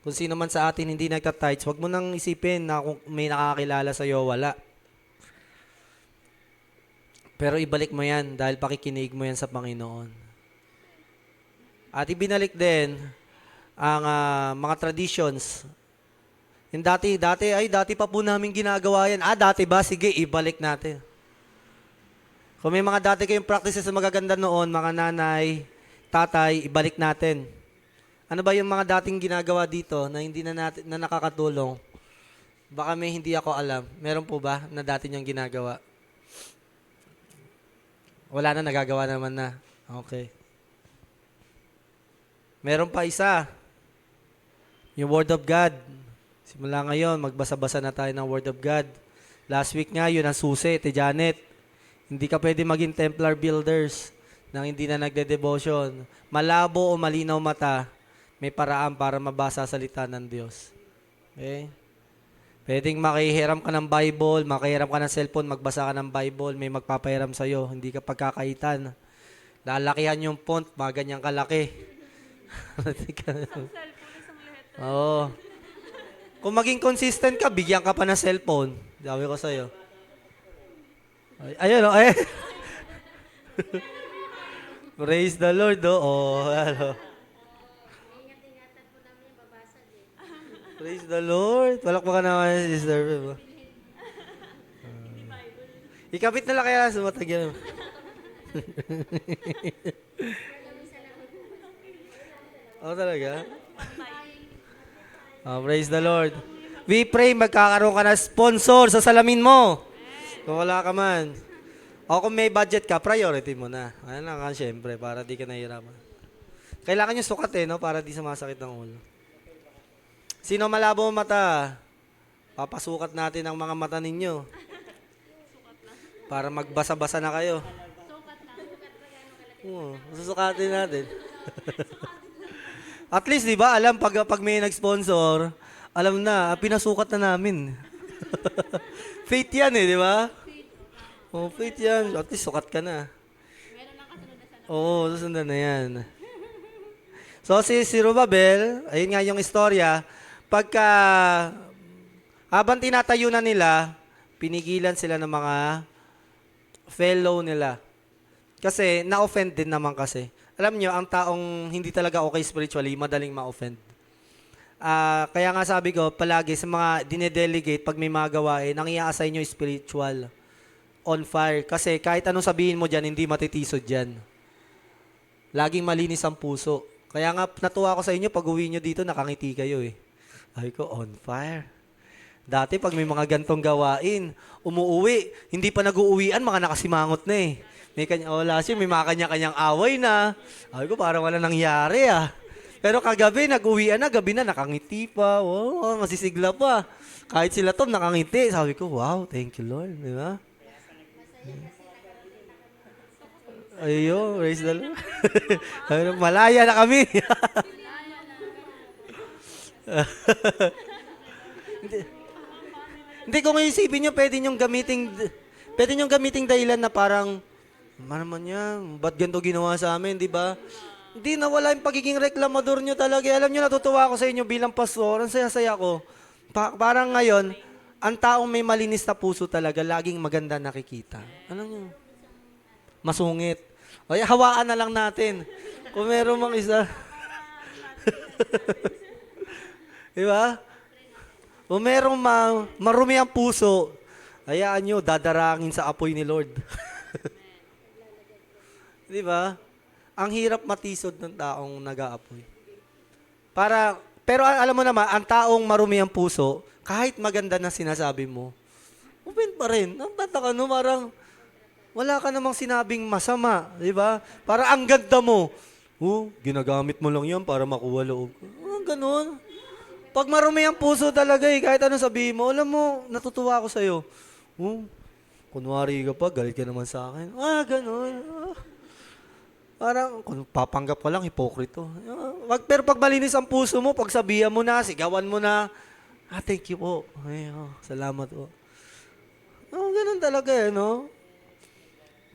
S1: Kung sino man sa atin hindi nagka-tithes, huwag mo nang isipin na kung may nakakilala sa'yo, wala. Pero ibalik mo yan dahil pakikinig mo yan sa Panginoon. At ibinalik din ang mga traditions. Yung dati pa po namin ginagawa yan. Dati ba? Sige, ibalik natin. Kung may mga dati kayong practices na magaganda noon, mga nanay, tatay, ibalik natin. Ano ba yung mga dating ginagawa dito na hindi na natin na nakakatulong? Baka may hindi ako alam. Meron po ba na dati niyang ginagawa? Wala na, nagagawa naman na. Okay. Meron pa isa. Yung Word of God. Simula ngayon, magbasa-basa na tayo ng Word of God. Last week nga, yun ang susi, Janet. Hindi ka pwede maging Templar builders nang hindi na nagde-devotion. Malabo o malinaw mata, may paraan para mabasa salita ng Diyos. Okay? Pwedeng makihiram ka ng Bible, makihiram ka ng cellphone, magbasa ka ng Bible, may magpapahiram sa'yo, hindi ka pagkakaitan. Lalakihan yung font, mga ganyang kalaki. Oo. Kung maging consistent ka, bigyan ka pa ng cellphone. Sabi ko sa'yo. Ayun, oh, eh. Praise the Lord, oh. Oh, ano. Praise the Lord. Palakpakan naman, Sister Beb. Ikabit na lang kaya sa matag yan. Oh, talaga? Oh, praise the Lord. We pray magkakaroon ka na sponsor sa salamin mo. Kung wala ka man. O kung may budget ka, priority mo na. Ano lang ka, syempre, para di ka nahihirapan. Kailangan yung sukat no? Para di sumasakit ng ulo. Sino malabo ang mata? Papasukat natin ang mga mata ninyo. Para magbasa-basa na kayo. Oo, susukatin natin. At least, di ba, alam, pag may nag-sponsor, alam na, pinasukat na namin. Faith yan di ba? Oh, faith yan. At least, sukat ka na. Oo, susundan na yan. So, si Zerubbabel, ayun nga yung istorya, habang tinatayo na nila, pinigilan sila ng mga fellow nila. Kasi, na-offend din naman kasi. Alam nyo, ang taong hindi talaga okay spiritually, madaling ma-offend. Kaya nga sabi ko, palagi sa mga dinedelegate, pag may mga gawain, ang i-assign nyo spiritual, on fire. Kasi kahit anong sabihin mo dyan, hindi matitisod dyan. Laging malinis ang puso. Kaya nga, natuwa ko sa inyo, pag uwi nyo dito, nakangiti kayo eh. Ay ko, on fire. Dati, pag may mga gantong gawain, umuuwi, hindi pa nag-uuwian, mga nakasimangot na eh. May last year, may mga kanya-kanyang away na. Ay ko, parang wala nangyari ah. Pero kagabi, nag-uwian na, gabi na, nakangiti pa. Wow, masisigla pa. Kahit sila Tom, nakangiti. Sabi ko, wow, thank you Lord. Di ba? Ayo, praise the Lord. Malaya na kami. Hindi, kung isipin nyo, pwede nyong gamiting dahilan na parang, naman yan, ba't ganito ginawa sa amin, di ba? Hindi, nawala yung pagiging reklamador nyo talaga. Alam nyo, natutuwa ako sa inyo bilang pastor. Ang saya-saya ko. Parang ngayon, ang taong may malinis na puso talaga, laging maganda nakikita. Ano nyo? Masungit. O, hawaan na lang natin. Kung meron mang isa. Di ba? Kung merong marumi ang puso, hayaan nyo, dadarangin sa apoy ni Lord. Di ba? Ang hirap matisod ng taong nag-aapoy. Pero alam mo naman, ang taong marumi ang puso, kahit maganda na sinasabi mo, open pa rin. Ang tataka no, parang wala ka namang sinabing masama, di ba? Para ang ganda mo. Ginagamit mo lang yan para makuha loob. Ganun. Pag marumi ang puso talaga kahit ano sabihin mo, alam mo, natutuwa ako sa'yo. Oh, kunwari ka pa, galit ka naman sa akin. Ganun. Parang, kung papanggap ka lang, hipokrito. Pero pag malinis ang puso mo, pagsabihan mo na, sigawan mo na, thank you po. Ay, salamat po. Ganun talaga no?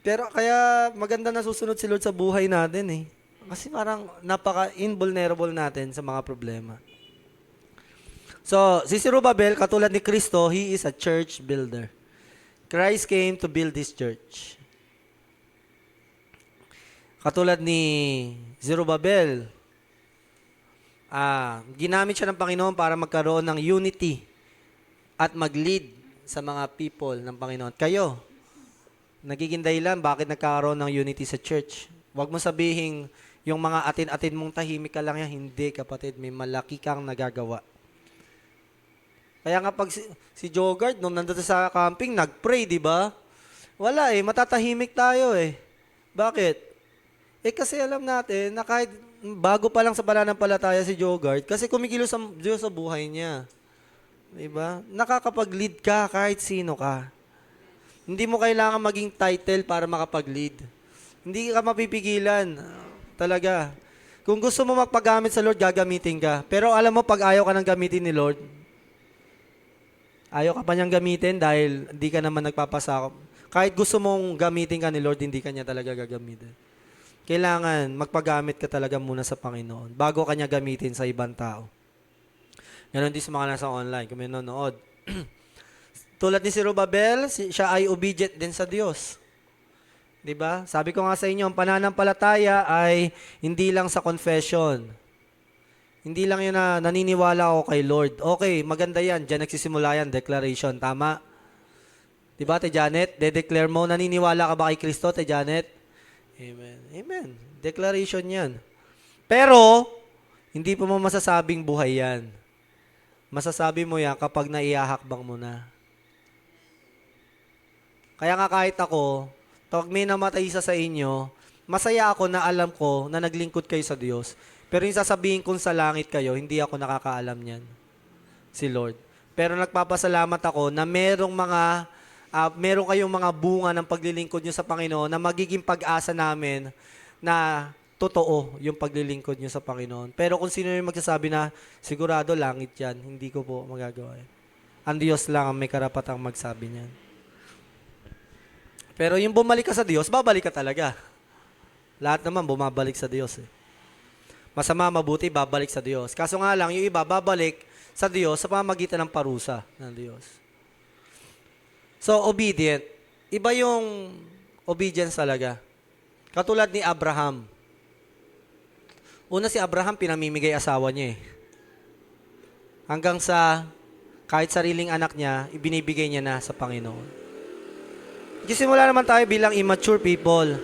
S1: Pero kaya maganda na susunod si Lord sa buhay natin Kasi parang napaka-invulnerable natin sa mga problema. So, si Zerubbabel, katulad ni Kristo, he is a church builder. Christ came to build this church. Katulad ni Zerubbabel, ginamit siya ng Panginoon para magkaroon ng unity at mag-lead sa mga people ng Panginoon. Kayo, nagiging dahilan bakit nagkakaroon ng unity sa church. Huwag mo sabihin yung mga atin-atin mong tahimik ka lang yan. Hindi, kapatid, may malaki kang nagagawa. Kaya nga pag si Jogard, nung nandito sa camping, nag-pray, di ba? Wala matatahimik tayo Bakit? Kasi alam natin na kahit bago pa lang sa pananampalataya si Jogard, kasi kumikilos ang Diyos sa buhay niya. Diba? Nakakapag-lead ka kahit sino ka. Hindi mo kailangan maging title para makapag-lead. Hindi ka mapipigilan. Talaga. Kung gusto mo magpagamit sa Lord, gagamitin ka. Pero alam mo, pag ayaw ka nang gamitin ni Lord, ayaw ka pa niyang gamitin dahil hindi ka naman nagpapasakop. Kahit gusto mong gamitin ka ni Lord, hindi ka niya talaga gagamitin. Kailangan magpagamit ka talaga muna sa Panginoon bago ka niya gamitin sa ibang tao. Ganon din sa mga nasa online, kung may nanonood. Tulad ni Zerubbabel, siya ay obedient din sa Diyos. 'Di ba? Sabi ko nga sa inyo, ang pananampalataya ay hindi lang sa confession. Hindi lang yun na naniniwala ako kay Lord. Okay, maganda yan. Diyan nagsisimula yan, declaration. Tama? 'Di ba, Te Janet? De-declare mo, naniniwala ka ba kay Kristo, Te Janet? Amen. Amen. Declaration yan. Pero, hindi po mo masasabing buhay yan. Masasabi mo yan kapag naihahakbang mo na. Kaya nga kahit ako, pag may namatay isa sa inyo, masaya ako na alam ko na naglingkod kayo sa Diyos. Pero yung sasabihin kong sa langit kayo, hindi ako nakakaalam niyan. Si Lord. Pero nagpapasalamat ako na meron kayong mga bunga ng paglilingkod nyo sa Panginoon na magiging pag-asa namin na totoo yung paglilingkod nyo sa Panginoon. Pero kung sino yung magsasabi na sigurado langit yan, hindi ko po magagawa yan. Ang Diyos lang ang may karapatang magsabi niyan. Pero yung bumalik ka sa Diyos, babalik ka talaga. Lahat naman bumabalik sa Diyos Masama, mabuti, babalik sa Diyos. Kaso nga lang, yung iba babalik sa Diyos sa pamamagitan ng parusa ng Diyos. So, obedient. Iba yung obedience talaga. Katulad ni Abraham. Una si Abraham, pinamimigay asawa niya Hanggang sa, kahit sariling anak niya, ibinibigay niya na sa Panginoon. Simula naman tayo bilang immature people.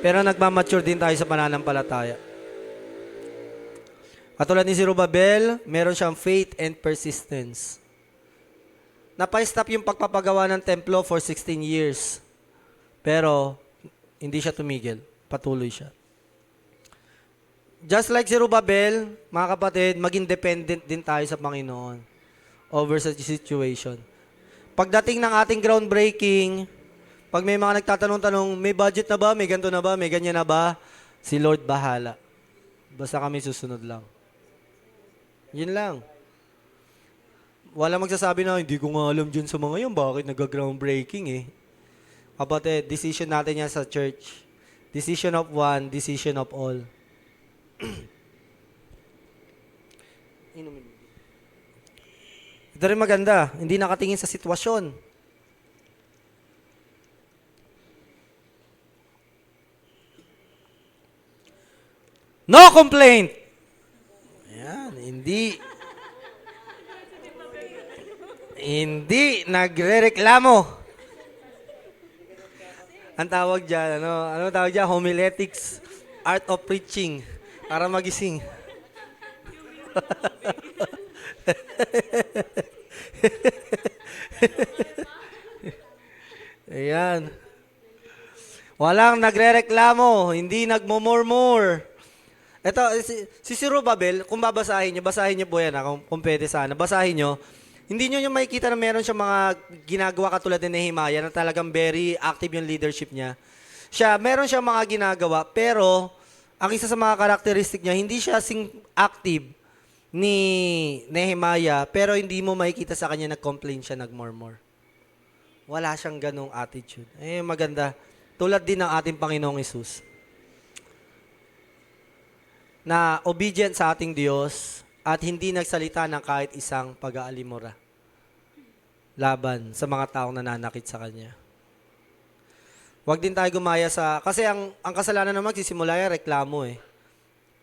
S1: Pero nagmamature din tayo sa pananampalataya. Katulad ni Zerubbabel, meron siyang faith and persistence. Napa-stop yung pagpapagawa ng templo for 16 years. Pero, hindi siya tumigil. Patuloy siya. Just like Zerubbabel, mga kapatid, maging dependent din tayo sa Panginoon over sa situation. Pagdating ng ating groundbreaking, pag may mga nagtatanong-tanong, may budget na ba? May ganito na ba? May ganyan na ba? Si Lord bahala. Basta kami susunod lang. Yun lang. Wala magsasabi na, hindi ko nga alam dyan sa mga yun, bakit nag-groundbreaking Kapatid, decision natin yan sa church. Decision of one, decision of all. Ito rin maganda, hindi nakatingin sa sitwasyon. No complaint! Ayan, hindi nagrereklamo. Ang tawag dyan, ano tawag dyan? Homiletics, art of preaching, para magising. Ayan. Walang nagrereklamo, hindi nagmumurmur. Ito, si Zerubbabel, kung basahin niyo po yan, kung pwede sana, basahin niyo. Hindi nyo yung makikita na meron siya mga ginagawa katulad ni Nehemiah na talagang very active yung leadership niya. Meron siya mga ginagawa, pero ang isa sa mga karakteristik niya, hindi siya active ni Nehemiah, pero hindi mo makikita sa kanya nag-complain siya, nag-murmur. Wala siyang ganong attitude. Maganda. Tulad din ng ating Panginoong Hesus na obedient sa ating Diyos at hindi nagsalita ng kahit isang pag-aalimura laban sa mga taong nananakit sa Kanya. Huwag din tayo gumaya kasi ang kasalanan naman magsisimula yan, reklamo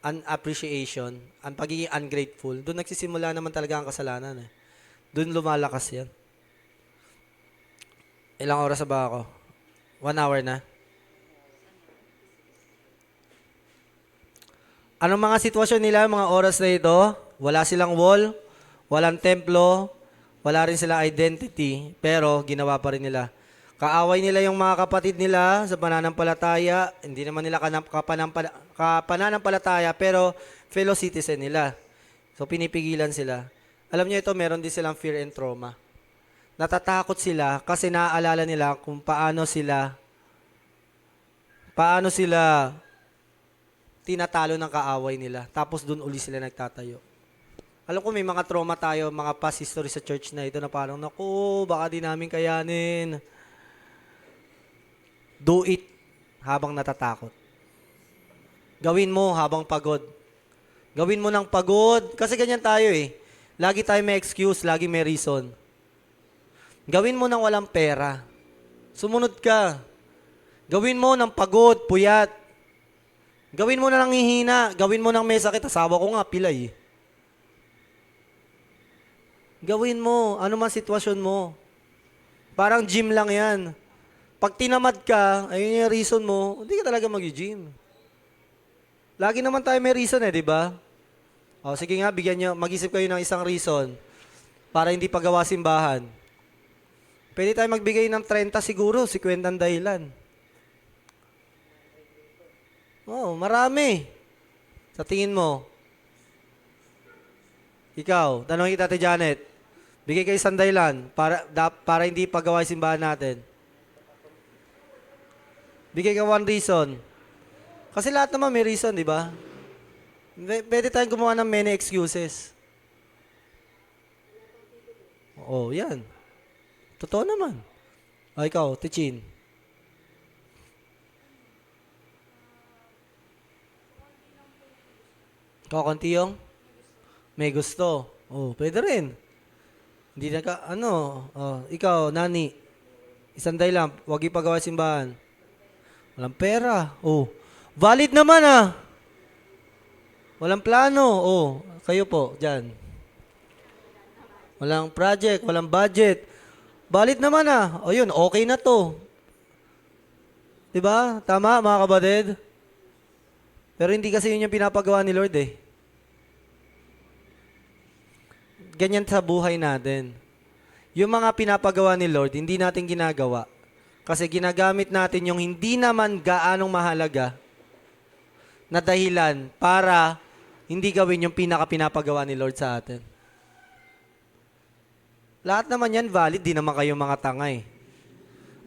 S1: Unappreciation, ang pagiging ungrateful, doon nagsisimula naman talaga ang kasalanan Doon lumalakas yan. Ilang oras na ba ako? 1 hour na? Anong mga sitwasyon nila, mga oras na ito? Wala silang wall, walang templo, wala rin sila identity, pero ginawa pa rin nila. Kaaway nila yung mga kapatid nila sa pananampalataya, hindi naman nila kapananampalataya, pero fellow citizen nila. So pinipigilan sila. Alam niyo ito, meron din silang fear and trauma. Natatakot sila kasi naaalala nila kung paano sila tinatalo ng kaaway nila. Tapos doon uli sila nagtatayo. Alam ko may mga trauma tayo, mga past history sa church na ito na parang, naku, baka di namin kayanin. Do it habang natatakot. Gawin mo habang pagod. Gawin mo ng pagod. Kasi ganyan tayo Lagi tayo may excuse, lagi may reason. Gawin mo ng walang pera. Sumunod ka. Gawin mo ng pagod, puyat. Gawin mo na ng hihina. Gawin mo ng may sakit. Asawa ko nga, pilay. Gawin mo. Ano man sitwasyon mo. Parang gym lang yan. Pag tinamad ka, ayun yung reason mo, hindi ka talaga mag-gym. Lagi naman tayo may reason di ba? O, sige nga, bigyan nyo, mag-isip kayo ng isang reason para hindi pagawa simbahan. Pwede tayo magbigay ng 30 siguro, 50 ang dahilan. Marami. Sa tingin mo. Ikaw, tanong kita, Ate Janet. Bigay kayo isang dahilan para hindi pagawa yung simbahan natin. Bigay ka one reason. Kasi lahat naman may reason, di ba? Pwede tayong gumawa ng many excuses. Yan. Totoo naman. Ikaw, Tichin. Kakunti yung may gusto. Pwede rin. Hindi na ka, ikaw, Nani, isang dahilan, huwag ipagawa simbahan. Walang pera. Valid naman Walang plano. Kayo po, dyan. Walang project, walang budget. Valid naman yun, okay na to. Diba? Tama, mga kabatid? Pero hindi kasi yun yung pinapagawa ni Lord Ganyan sa buhay natin. Yung mga pinapagawa ni Lord, hindi natin ginagawa. Kasi ginagamit natin yung hindi naman gaanong mahalaga na dahilan para hindi gawin yung pinaka-pinapagawa ni Lord sa atin. Lahat naman yan valid, di naman kayo mga tanga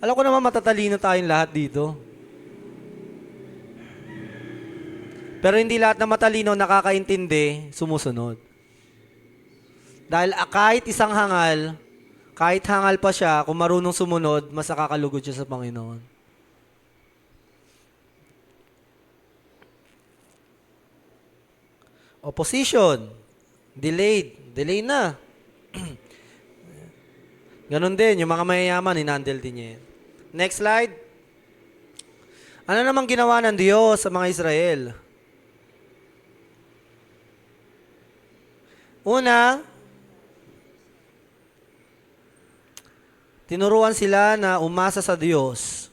S1: Alam ko naman matatalino tayong lahat dito. Pero hindi lahat na matalino nakakaintindi, sumusunod. Dahil kahit isang hangal, kahit hangal pa siya, kung marunong sumunod, mas nakakalugod siya sa Panginoon. Opposition. Delayed. Delay na. Ganon din, yung mga mayayaman, hinandle din niya yan. Next slide. Ano namang ginawa ng Diyos sa mga Israel? Una, tinuruan sila na umasa sa Diyos.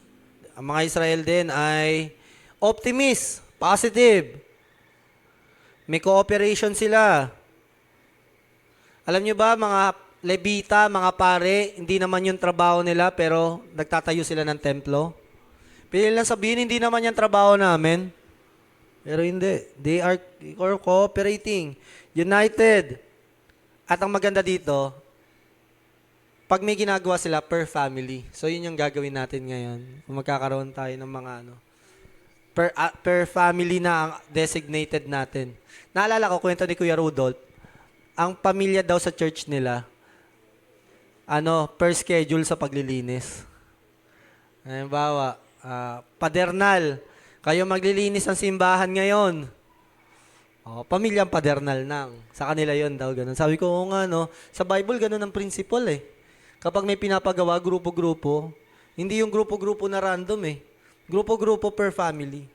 S1: Ang mga Israel din ay optimist, positive. May cooperation sila. Alam nyo ba, mga Levita, mga pare, hindi naman yung trabaho nila, pero nagtatayo sila ng templo. Pili lang sabihin, hindi naman yung trabaho namin. Pero hindi. They are cooperating, united. At ang maganda dito, pag may ginagawa sila per family. So, yun yung gagawin natin ngayon. Kung magkakaroon tayo ng mga per family na ang designated natin. Naalala ko, kwento ni Kuya Rudolph, ang pamilya daw sa church nila, per schedule sa paglilinis. Halimbawa, padernal, kayo maglilinis ng simbahan ngayon. Pamilyang padernal nang. Sa kanila yon daw, ganun. Sabi ko, oo nga, no? Sa Bible, ganun ang principle eh. Kapag may pinapagawa, grupo-grupo, hindi yung grupo-grupo na random eh. Grupo-grupo per family.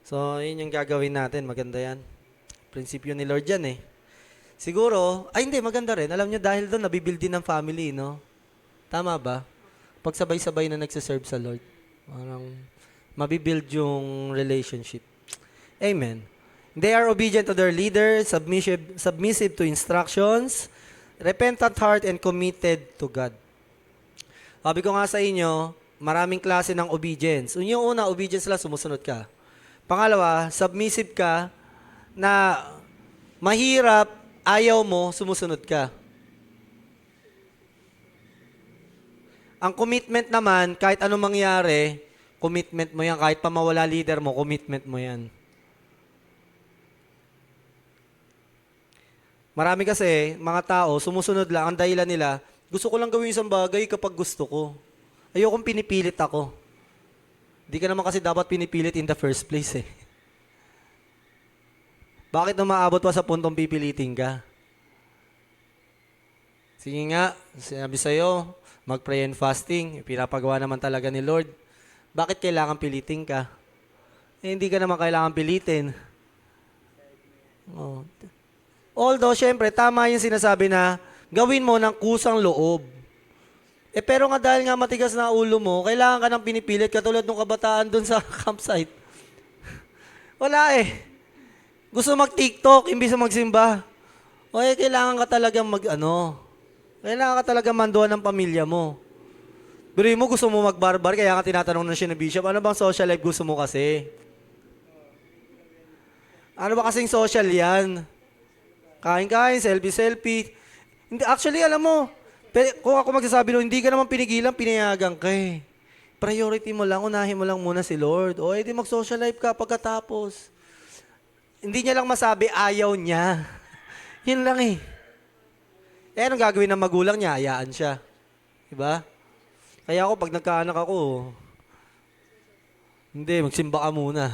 S1: So, yun yung gagawin natin. Maganda yan. Prinsipyo ni Lord yan eh. Siguro, hindi, maganda rin. Alam nyo, dahil doon, nabibuild din ng family, no? Tama ba? Pag sabay-sabay na nagsiserve sa Lord, parang mabibuild yung relationship. Amen. They are obedient to their leaders, submissive to instructions, repentant heart, and committed to God. Sabi ko nga sa inyo, maraming klase ng obedience. Yung una, obedience lang, sumusunod ka. Pangalawa, submissive ka na mahirap, ayaw mo, sumusunod ka. Ang commitment naman, kahit anong mangyari, commitment mo yan. Kahit pa mawala leader mo, commitment mo yan. Marami kasi, mga tao, sumusunod lang, ang dahilan nila, gusto ko lang gawin isang bagay kapag gusto ko. Ayokong pinipilit ako. Di ka naman kasi dapat pinipilit in the first place eh. Bakit umaabot pa sa puntong pipilitin ka? Sige nga, sinabi sa'yo, mag-pray and fasting, pinapagawa naman talaga ni Lord. Bakit kailangan pilitin ka? Hindi ka naman kailangan pilitin. Although, syempre, tama yung sinasabi na gawin mo ng kusang loob. Pero nga dahil nga matigas na ulo mo, kailangan ka ng pinipilit katulad ng kabataan dun sa campsite. Wala eh. Gusto mag-TikTok, imbis na magsimba. Kailangan ka talagang kailangan ka talagang manduan ng pamilya mo. Pero mo gusto mo magbarbar, kaya ka tinatanong na siya ng bishop, ano bang social life gusto mo kasi? Ano ba kasing social yan? Kain-kain, selfie-selfie. Hindi, actually, alam mo, kung ako magsasabi nun, hindi ka naman pinigilan, pinayagan ka eh. Priority mo lang, unahin mo lang muna si Lord. Edi mag-social life ka pagkatapos. Hindi niya lang masabi, ayaw niya. Yun lang eh. Anong gagawin ng magulang niya? Hayaan siya. Diba? Kaya ako, pag nagkaanak ako, hindi, magsimba ka muna.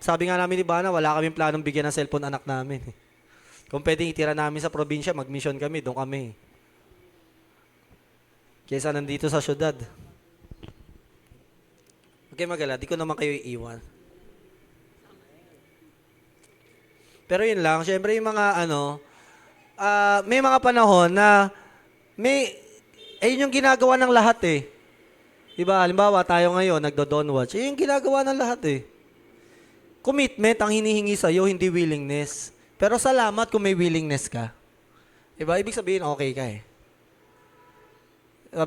S1: Sabi nga namin ni Bana, wala kaming planong bigyan ng cellphone anak namin. Kung pwedeng itira namin sa probinsya, mag-mission kami, doon kami. Kaysa nandito sa syudad. Okay, magala, di ko naman kayo iiwan. Pero yun lang, syempre yung mga may mga panahon na yun yung ginagawa ng lahat eh. Diba, halimbawa tayo ngayon, nagdo-dawn watch, yung ginagawa ng lahat eh. Commitment ang hinihingi sa'yo, hindi willingness. Pero salamat kung may willingness ka. Diba, ibig sabihin, okay ka eh.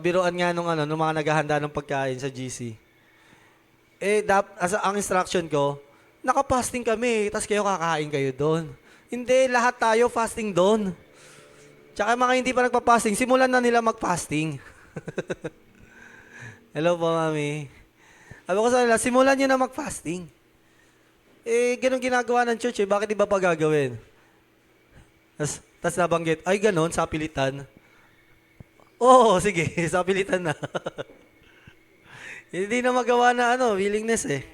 S1: Biruan nga nung mga naghahanda ng pagkain sa GC. Ang instruction ko, naka-fasting kami, tas kayo kakain kayo doon. Hindi, lahat tayo fasting doon. Tsaka mga hindi pa nagpa-fasting, simulan na nila mag-fasting. Hello po, mami. Sabi ko sa nila, simulan nyo na mag-fasting. Ganun ginagawa ng church eh, bakit iba pa gagawin? Tas nabanggit, ay ganun, sa pilitan. Oo, sige, sa pilitan na. Hindi na magawa na willingness eh.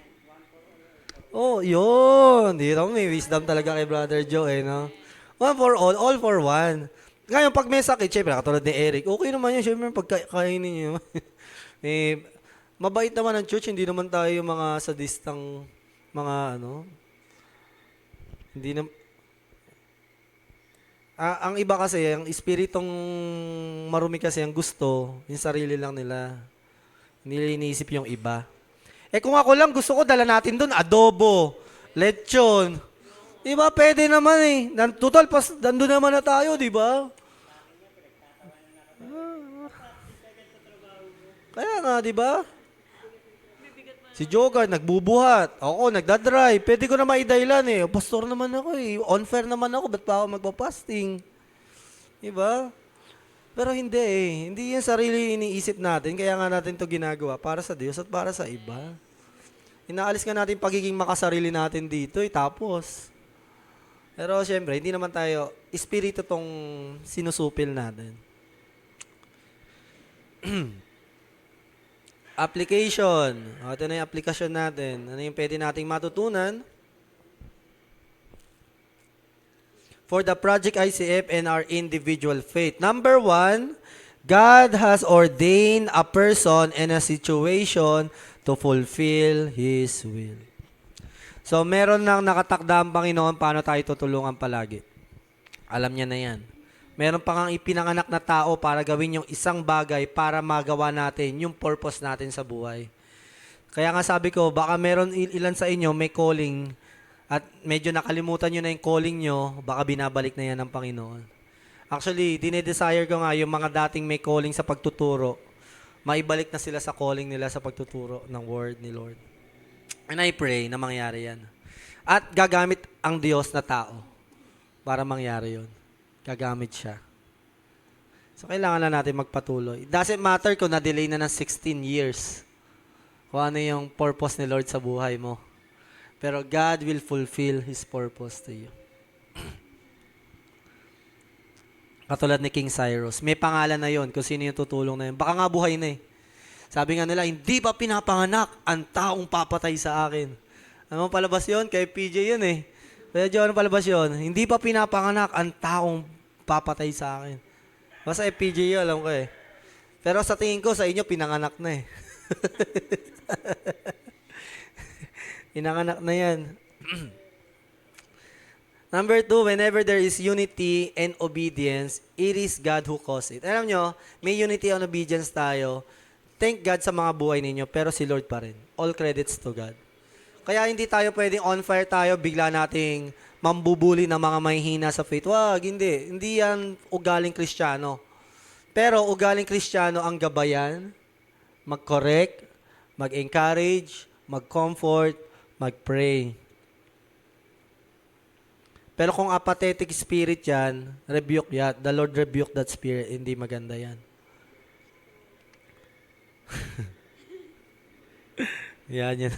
S1: Yun. Dito may wisdom talaga kay Brother Joe eh, no? One for all for one. Ngayon, pag may sakit, syempre, katulad ni Eric, okay naman yun, syempre, pagkainin niyo. Mabait naman ang church, hindi naman tayo mga sadistang mga hindi na, ang iba kasi, ang espiritong marumi kasi, ang gusto, yung sarili lang nila. Hindi nila iniisip yung iba. Kung ako lang, gusto ko, dala natin doon, adobo, lechon. Diba, pwede naman eh. Total, nandun naman na tayo, diba? Kaya nga, diba? Si Jogar, nagbubuhat. Ako, nagdadrive. Pwede ko na maidailan eh. Pastor naman ako eh. Unfair naman ako. Ba't pa ako magpa-fasting? Diba? Pero hindi eh. Hindi yung sarili iniisip natin. Kaya nga natin to ginagawa para sa Diyos at para sa iba. Inaalis nga natin pagiging makasarili natin dito eh. Tapos. Pero syempre, hindi naman tayo, espiritu tong sinusupil natin. Application. O, ito na yung application natin. Ano yung pwede nating matutunan? For the Project ICF and our individual faith. Number 1, God has ordained a person and a situation to fulfill His will. So, meron nang nakatakda ang Panginoon paano tayo tutulungan palagi. Alam niya na yan. Meron pa ngang ipinanganak na tao para gawin yung isang bagay para magawa natin yung purpose natin sa buhay. Kaya nga sabi ko, baka meron ilan sa inyo may calling at medyo nakalimutan nyo na yung calling nyo, baka binabalik na yan ng Panginoon. Actually, dinedesire ko nga yung mga dating may calling sa pagtuturo, maibalik na sila sa calling nila sa pagtuturo ng word ni Lord. And I pray na mangyari yan. At gagamit ang Diyos na tao para mangyari yon. Gagamit siya. So, kailangan na natin magpatuloy. It doesn't matter kung na-delay na ng 16 years. Kung ano yung purpose ni Lord sa buhay mo. Pero God will fulfill His purpose to you. Katulad ni King Cyrus. May pangalan na yon kung sino yung tutulong na yun. Baka nga buhay na eh. Sabi nga nila, hindi pa pinapanganak ang taong papatay sa akin. Ano palabas yon? Kay PJ yun eh. Kaya John, ano palabas yun? Hindi pa pinapanganak ang taong papatay sa akin. Basta PJ yun, alam ko eh. Pero sa tingin ko, sa inyo, pinanganak na eh. Pinanganak na yan. Number 2, whenever there is unity and obedience, it is God who causes it. Alam nyo, may unity and obedience tayo. Thank God sa mga buhay ninyo, pero si Lord pa rin. All credits to God. Kaya hindi tayo pwedeng on fire tayo, bigla nating mambubuli ng mga mahihina sa faith. Wag, hindi. Hindi yan ugaling Kristiyano. Pero ugaling Kristiyano ang gabayan, mag-correct, mag-encourage, mag-comfort, mag-pray. Pero kung apathetic spirit yan, rebuke yan. The Lord rebuke that spirit. Hindi maganda yan. Yan.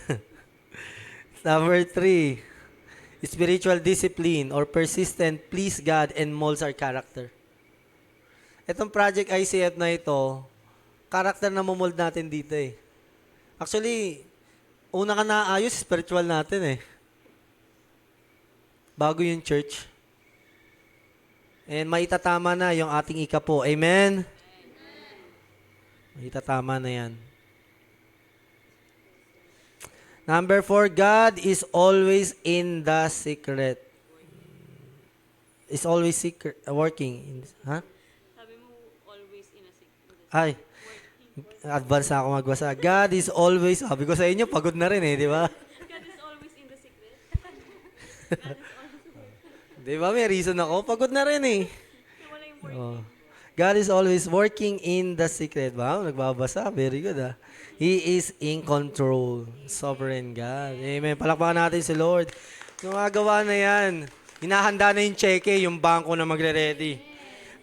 S1: Number 3, spiritual discipline or persistent please God and molds our character. Itong Project ICF na ito, character na mumold natin dito eh. Actually, una ka naayos, spiritual natin eh. Bago yung church. And maitatama na yung ating ikapo. Amen? Maitatama na yan. Number 4, God is always in the secret. Is always secret, working. Ha?
S3: Sabi mo, always in a secret.
S1: Ay, advance na ako magbasa. God is always, sabi ko sa inyo, pagod na rin eh, di ba?
S3: God is always in the secret.
S1: Di ba, may reason ako. Pagod na rin eh.
S3: Wala yung word.
S1: Oh. God is always working in the secret. Wow, nagbabasa. Very good ah. He is in control. Sovereign God. Amen. Palakpakan natin si Lord. Yung magawa na yan. Hinahanda na yung cheque, yung bangko na magre-ready.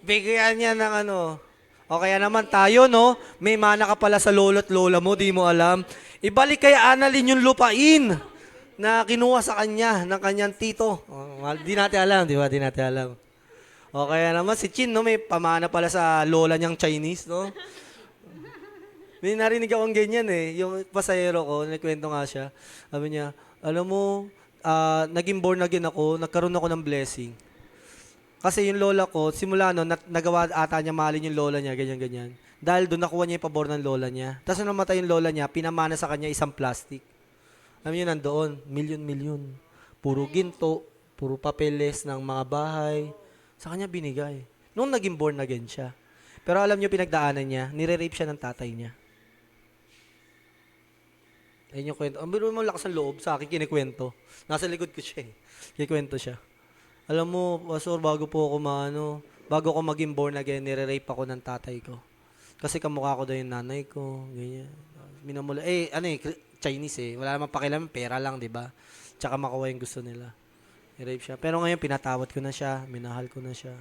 S1: Bigyan niya ng ano. O kaya naman tayo, no? May mana ka pala sa lolo't lola mo, di mo alam. Ibalik kay Annalyn yung lupain na kinuha sa kanya, ng kanyang tito. Di natin alam, di ba? Di natin alam. O kaya naman si Chin, no? May pamana pala sa lola niyang Chinese, no? May narinig akong ganyan eh. Yung pasahero ko, nagkwento nga siya. Sabi niya, alam mo, naging born again ako, nagkaroon ako ng blessing. Kasi yung lola ko, simula no, nagawa ata niya mahalin yung lola niya, ganyan-ganyan. Dahil doon nakuha niya yung pabor ng lola niya. Tapos nung namatay yung lola niya, pinamana sa kanya isang plastic. Alam niyo, nandoon, milyon-milyon. Puro ginto, puro papeles ng mga bahay. Sa kanya binigay. Nung naging born again siya. Pero alam niyo, pinagdaanan niya, nire-rape siya ng tatay niya. Ayun yung kwento. Ang biro mo lakas ng loob sa akin, kinikwento. Nasa likod ko siya eh. Kinikwento siya. Alam mo, Pastor, bago ako maging born again, nire-rape ako ng tatay ko. Kasi kamukha ko daw yung nanay ko, ganyan. Minamula, Chinese eh. Wala namang pakialam, pera lang, di ba? Tsaka makuha yung gusto nila. Nire-rape siya. Pero ngayon, pinatawad ko na siya, minahal ko na siya.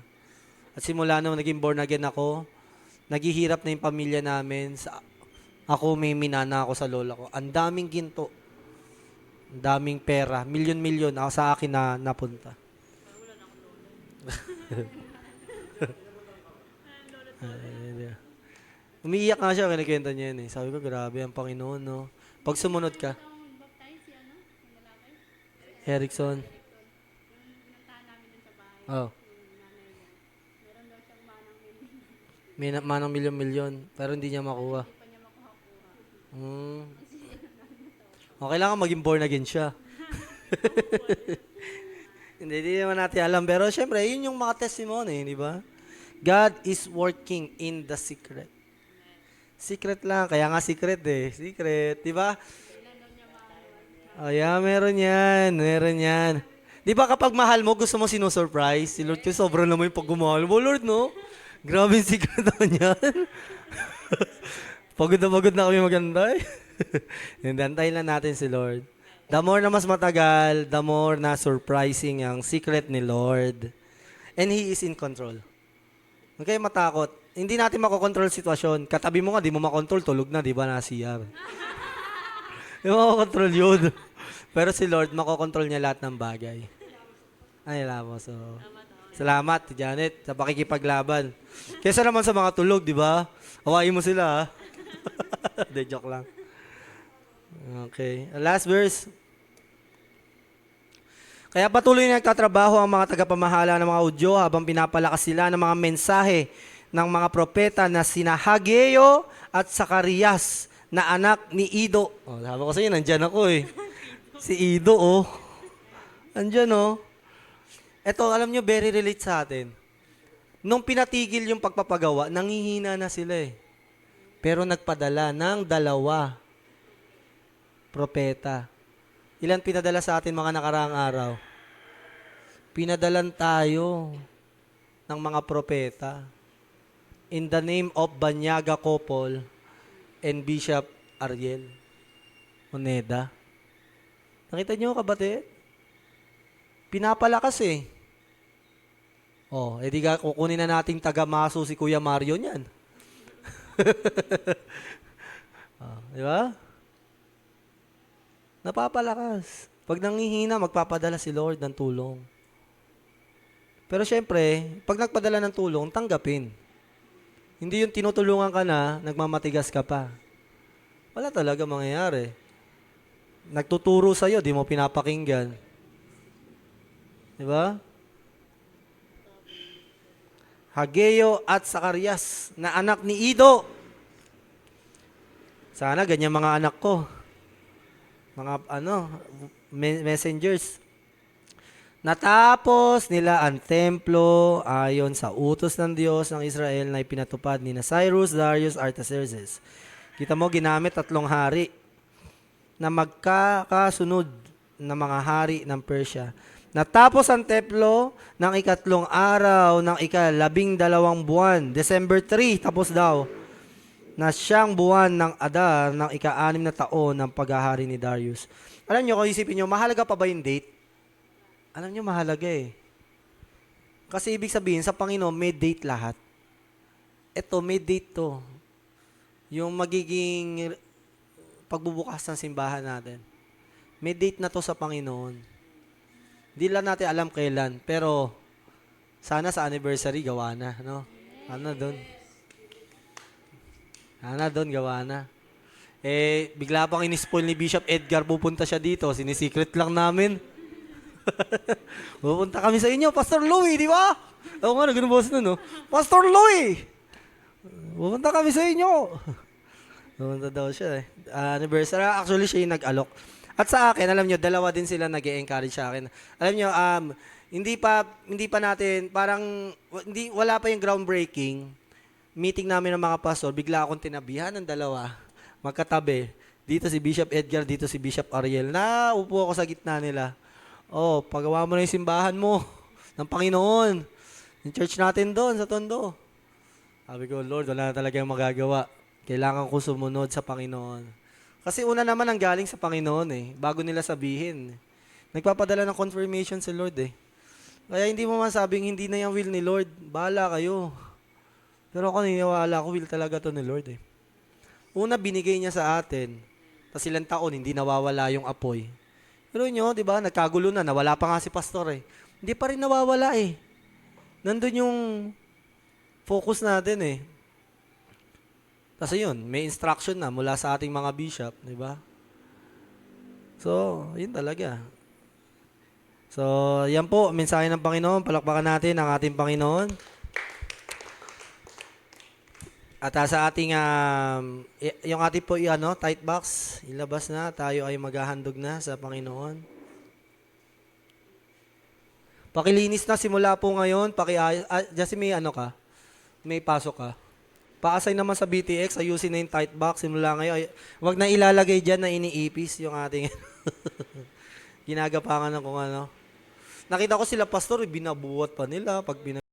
S1: At simula nung naging born again ako, Naghihirap na yung pamilya namin. Ako may minana ako sa lola ko. Ang daming ginto. Ang daming pera. Milyon-milyon ako sa akin na napunta. Umiiyak nga siya, kinikwento niya yun eh. Sabi ko, grabe ang Panginoon, no? Pag sumunod ka, Erickson. Oh. May manang milyon-milyon, pero hindi niya makuha. Okay lang maging born again siya. Hindi naman natin alam. Pero syempre, yun yung mga testimony, di ba? God is working in the secret. Secret lang. Kaya nga secret eh. Secret. Di ba? Oh, yeah, meron yan. Meron yan. Di ba kapag mahal mo, gusto mo sinusurprise? Si Lord ko, sobrang naman yung pag gumahal mo, Lord, no? Grabe yung secret naman yan. Pagod na kami magantay. Hindantayin lang natin si Lord. The more na mas matagal, the more na surprising ang secret ni Lord. And He is in control. Huwag kayo matakot. Hindi natin makokontrol sitwasyon. Katabi mo nga, di mo makontrol, tulog na, di ba, na CR. Di mo makokontrol yun. Pero si Lord, makokontrol niya lahat ng bagay. Ay, alam mo. So, salamat, Janet, sa pakikipaglaban. Kesa naman sa mga tulog, di ba? Hawain mo sila, ha? De, joke lang. Okay. Last verse. Kaya patuloy na nagtatrabaho ang mga tagapamahala ng mga Hudyo habang pinapalakas sila ng mga mensahe ng mga propeta na sina Hageo at Zacarias na anak ni Ido. Oh, sabi ko sa inyo, nandyan ako eh. Si Ido, oh. Nandyan, oh. Ito, alam nyo, very relate sa atin. Nung pinatigil yung pagpapagawa, nangihina na sila eh. Pero nagpadala ng 2 propeta. Ilan pinadala sa atin mga nakaraang araw? Pinadalan tayo ng mga propeta. In the name of Banyaga Kopol and Bishop Ariel Moneda. Nakita niyo, kabate? Pinapalakas eh. Oh, edi kukunin na nating taga-maso si Kuya Mario niyan. Di ba? Napapalakas. Pag nangihina, magpapadala si Lord ng tulong. Pero syempre, pag nagpadala ng tulong, tanggapin. Hindi yung tinutulungan ka na, nagmamatigas ka pa. Wala talaga mangyayari. Nagtuturo sa'yo, di mo pinapakinggan. Di ba? Hageo at Zacarias na anak ni Ido. Sana ganyan mga anak ko. Mga messengers. Natapos nila ang templo ayon sa utos ng Diyos ng Israel na ipinatupad ni Cyrus, Darius, Artaxerxes. Kita mo, ginamit 3 hari na magkakasunod na mga hari ng Persia. Natapos ang templo ng 3 araw ng 12 buwan, December 3, tapos daw, na siyang buwan ng Adar ng 6 na taon ng paghahari ni Darius. Alam nyo, kung isipin nyo, mahalaga pa ba yung date? Alam nyo, mahalaga eh. Kasi ibig sabihin, sa Panginoon, may date lahat. Ito, may date to. Yung magiging pagbubukas ng simbahan natin. May date na to sa Panginoon. Hindi lang natin alam kailan, pero sana sa anniversary gawa na, no? Ano doon? Sana doon gawa na. Eh, bigla pang inispoil ni Bishop Edgar, pupunta siya dito. Sinisecret lang namin. Pupunta kami sa inyo, Pastor Louie, di ba? Oo nga, ganun boss nun, no? Pastor Louie! Pupunta kami sa inyo. Pupunta daw siya eh. Anniversary, actually siya yung nag-alok. At sa akin, alam nyo, 2 din sila nag-e-encourage sa akin. Alam nyo, hindi pa natin, parang, wala pa yung groundbreaking. Meeting namin ng mga pastor, bigla akong tinabihan ng 2. Magkatabi. Dito si Bishop Edgar, dito si Bishop Ariel. Upo ako sa gitna nila. Oh, pagawa mo na yung simbahan mo ng Panginoon. Yung church natin doon sa Tondo. Sabi ko, Lord, wala na talagang magagawa. Kailangan ko sumunod sa Panginoon. Kasi una naman ang galing sa Panginoon eh, bago nila sabihin. Nagpapadala ng confirmation si Lord eh. Kaya hindi mo masabing hindi na yung will ni Lord, bahala kayo. Pero ako naniniwala ako, will talaga to ni Lord eh. Una, binigay niya sa atin. Tapos ilang taon, hindi nawawala yung apoy. Pero nyo, di ba, nagkagulo na, nawala pa nga si pastor eh. Hindi pa rin nawawala eh. Nandun yung focus natin eh. Kasi yun, may instruction na mula sa ating mga bishop, di ba? So, yun talaga. So, yan po, mensahe ng Panginoon. Palakpakan natin ang ating Panginoon. At sa ating, yung ating po, tight box, ilabas na, tayo ay maghahandog na sa Panginoon. Pakilinis na simula po ngayon, Jesse, may ka? May pasok ka? Pa-assign naman sa BTX, ayusin na yung tight box, simula ngayon. Huwag na ilalagay dyan na iniipis yung ating ginagapangan ng kung ano. Nakita ko sila pastor, binabuhat pa nila pag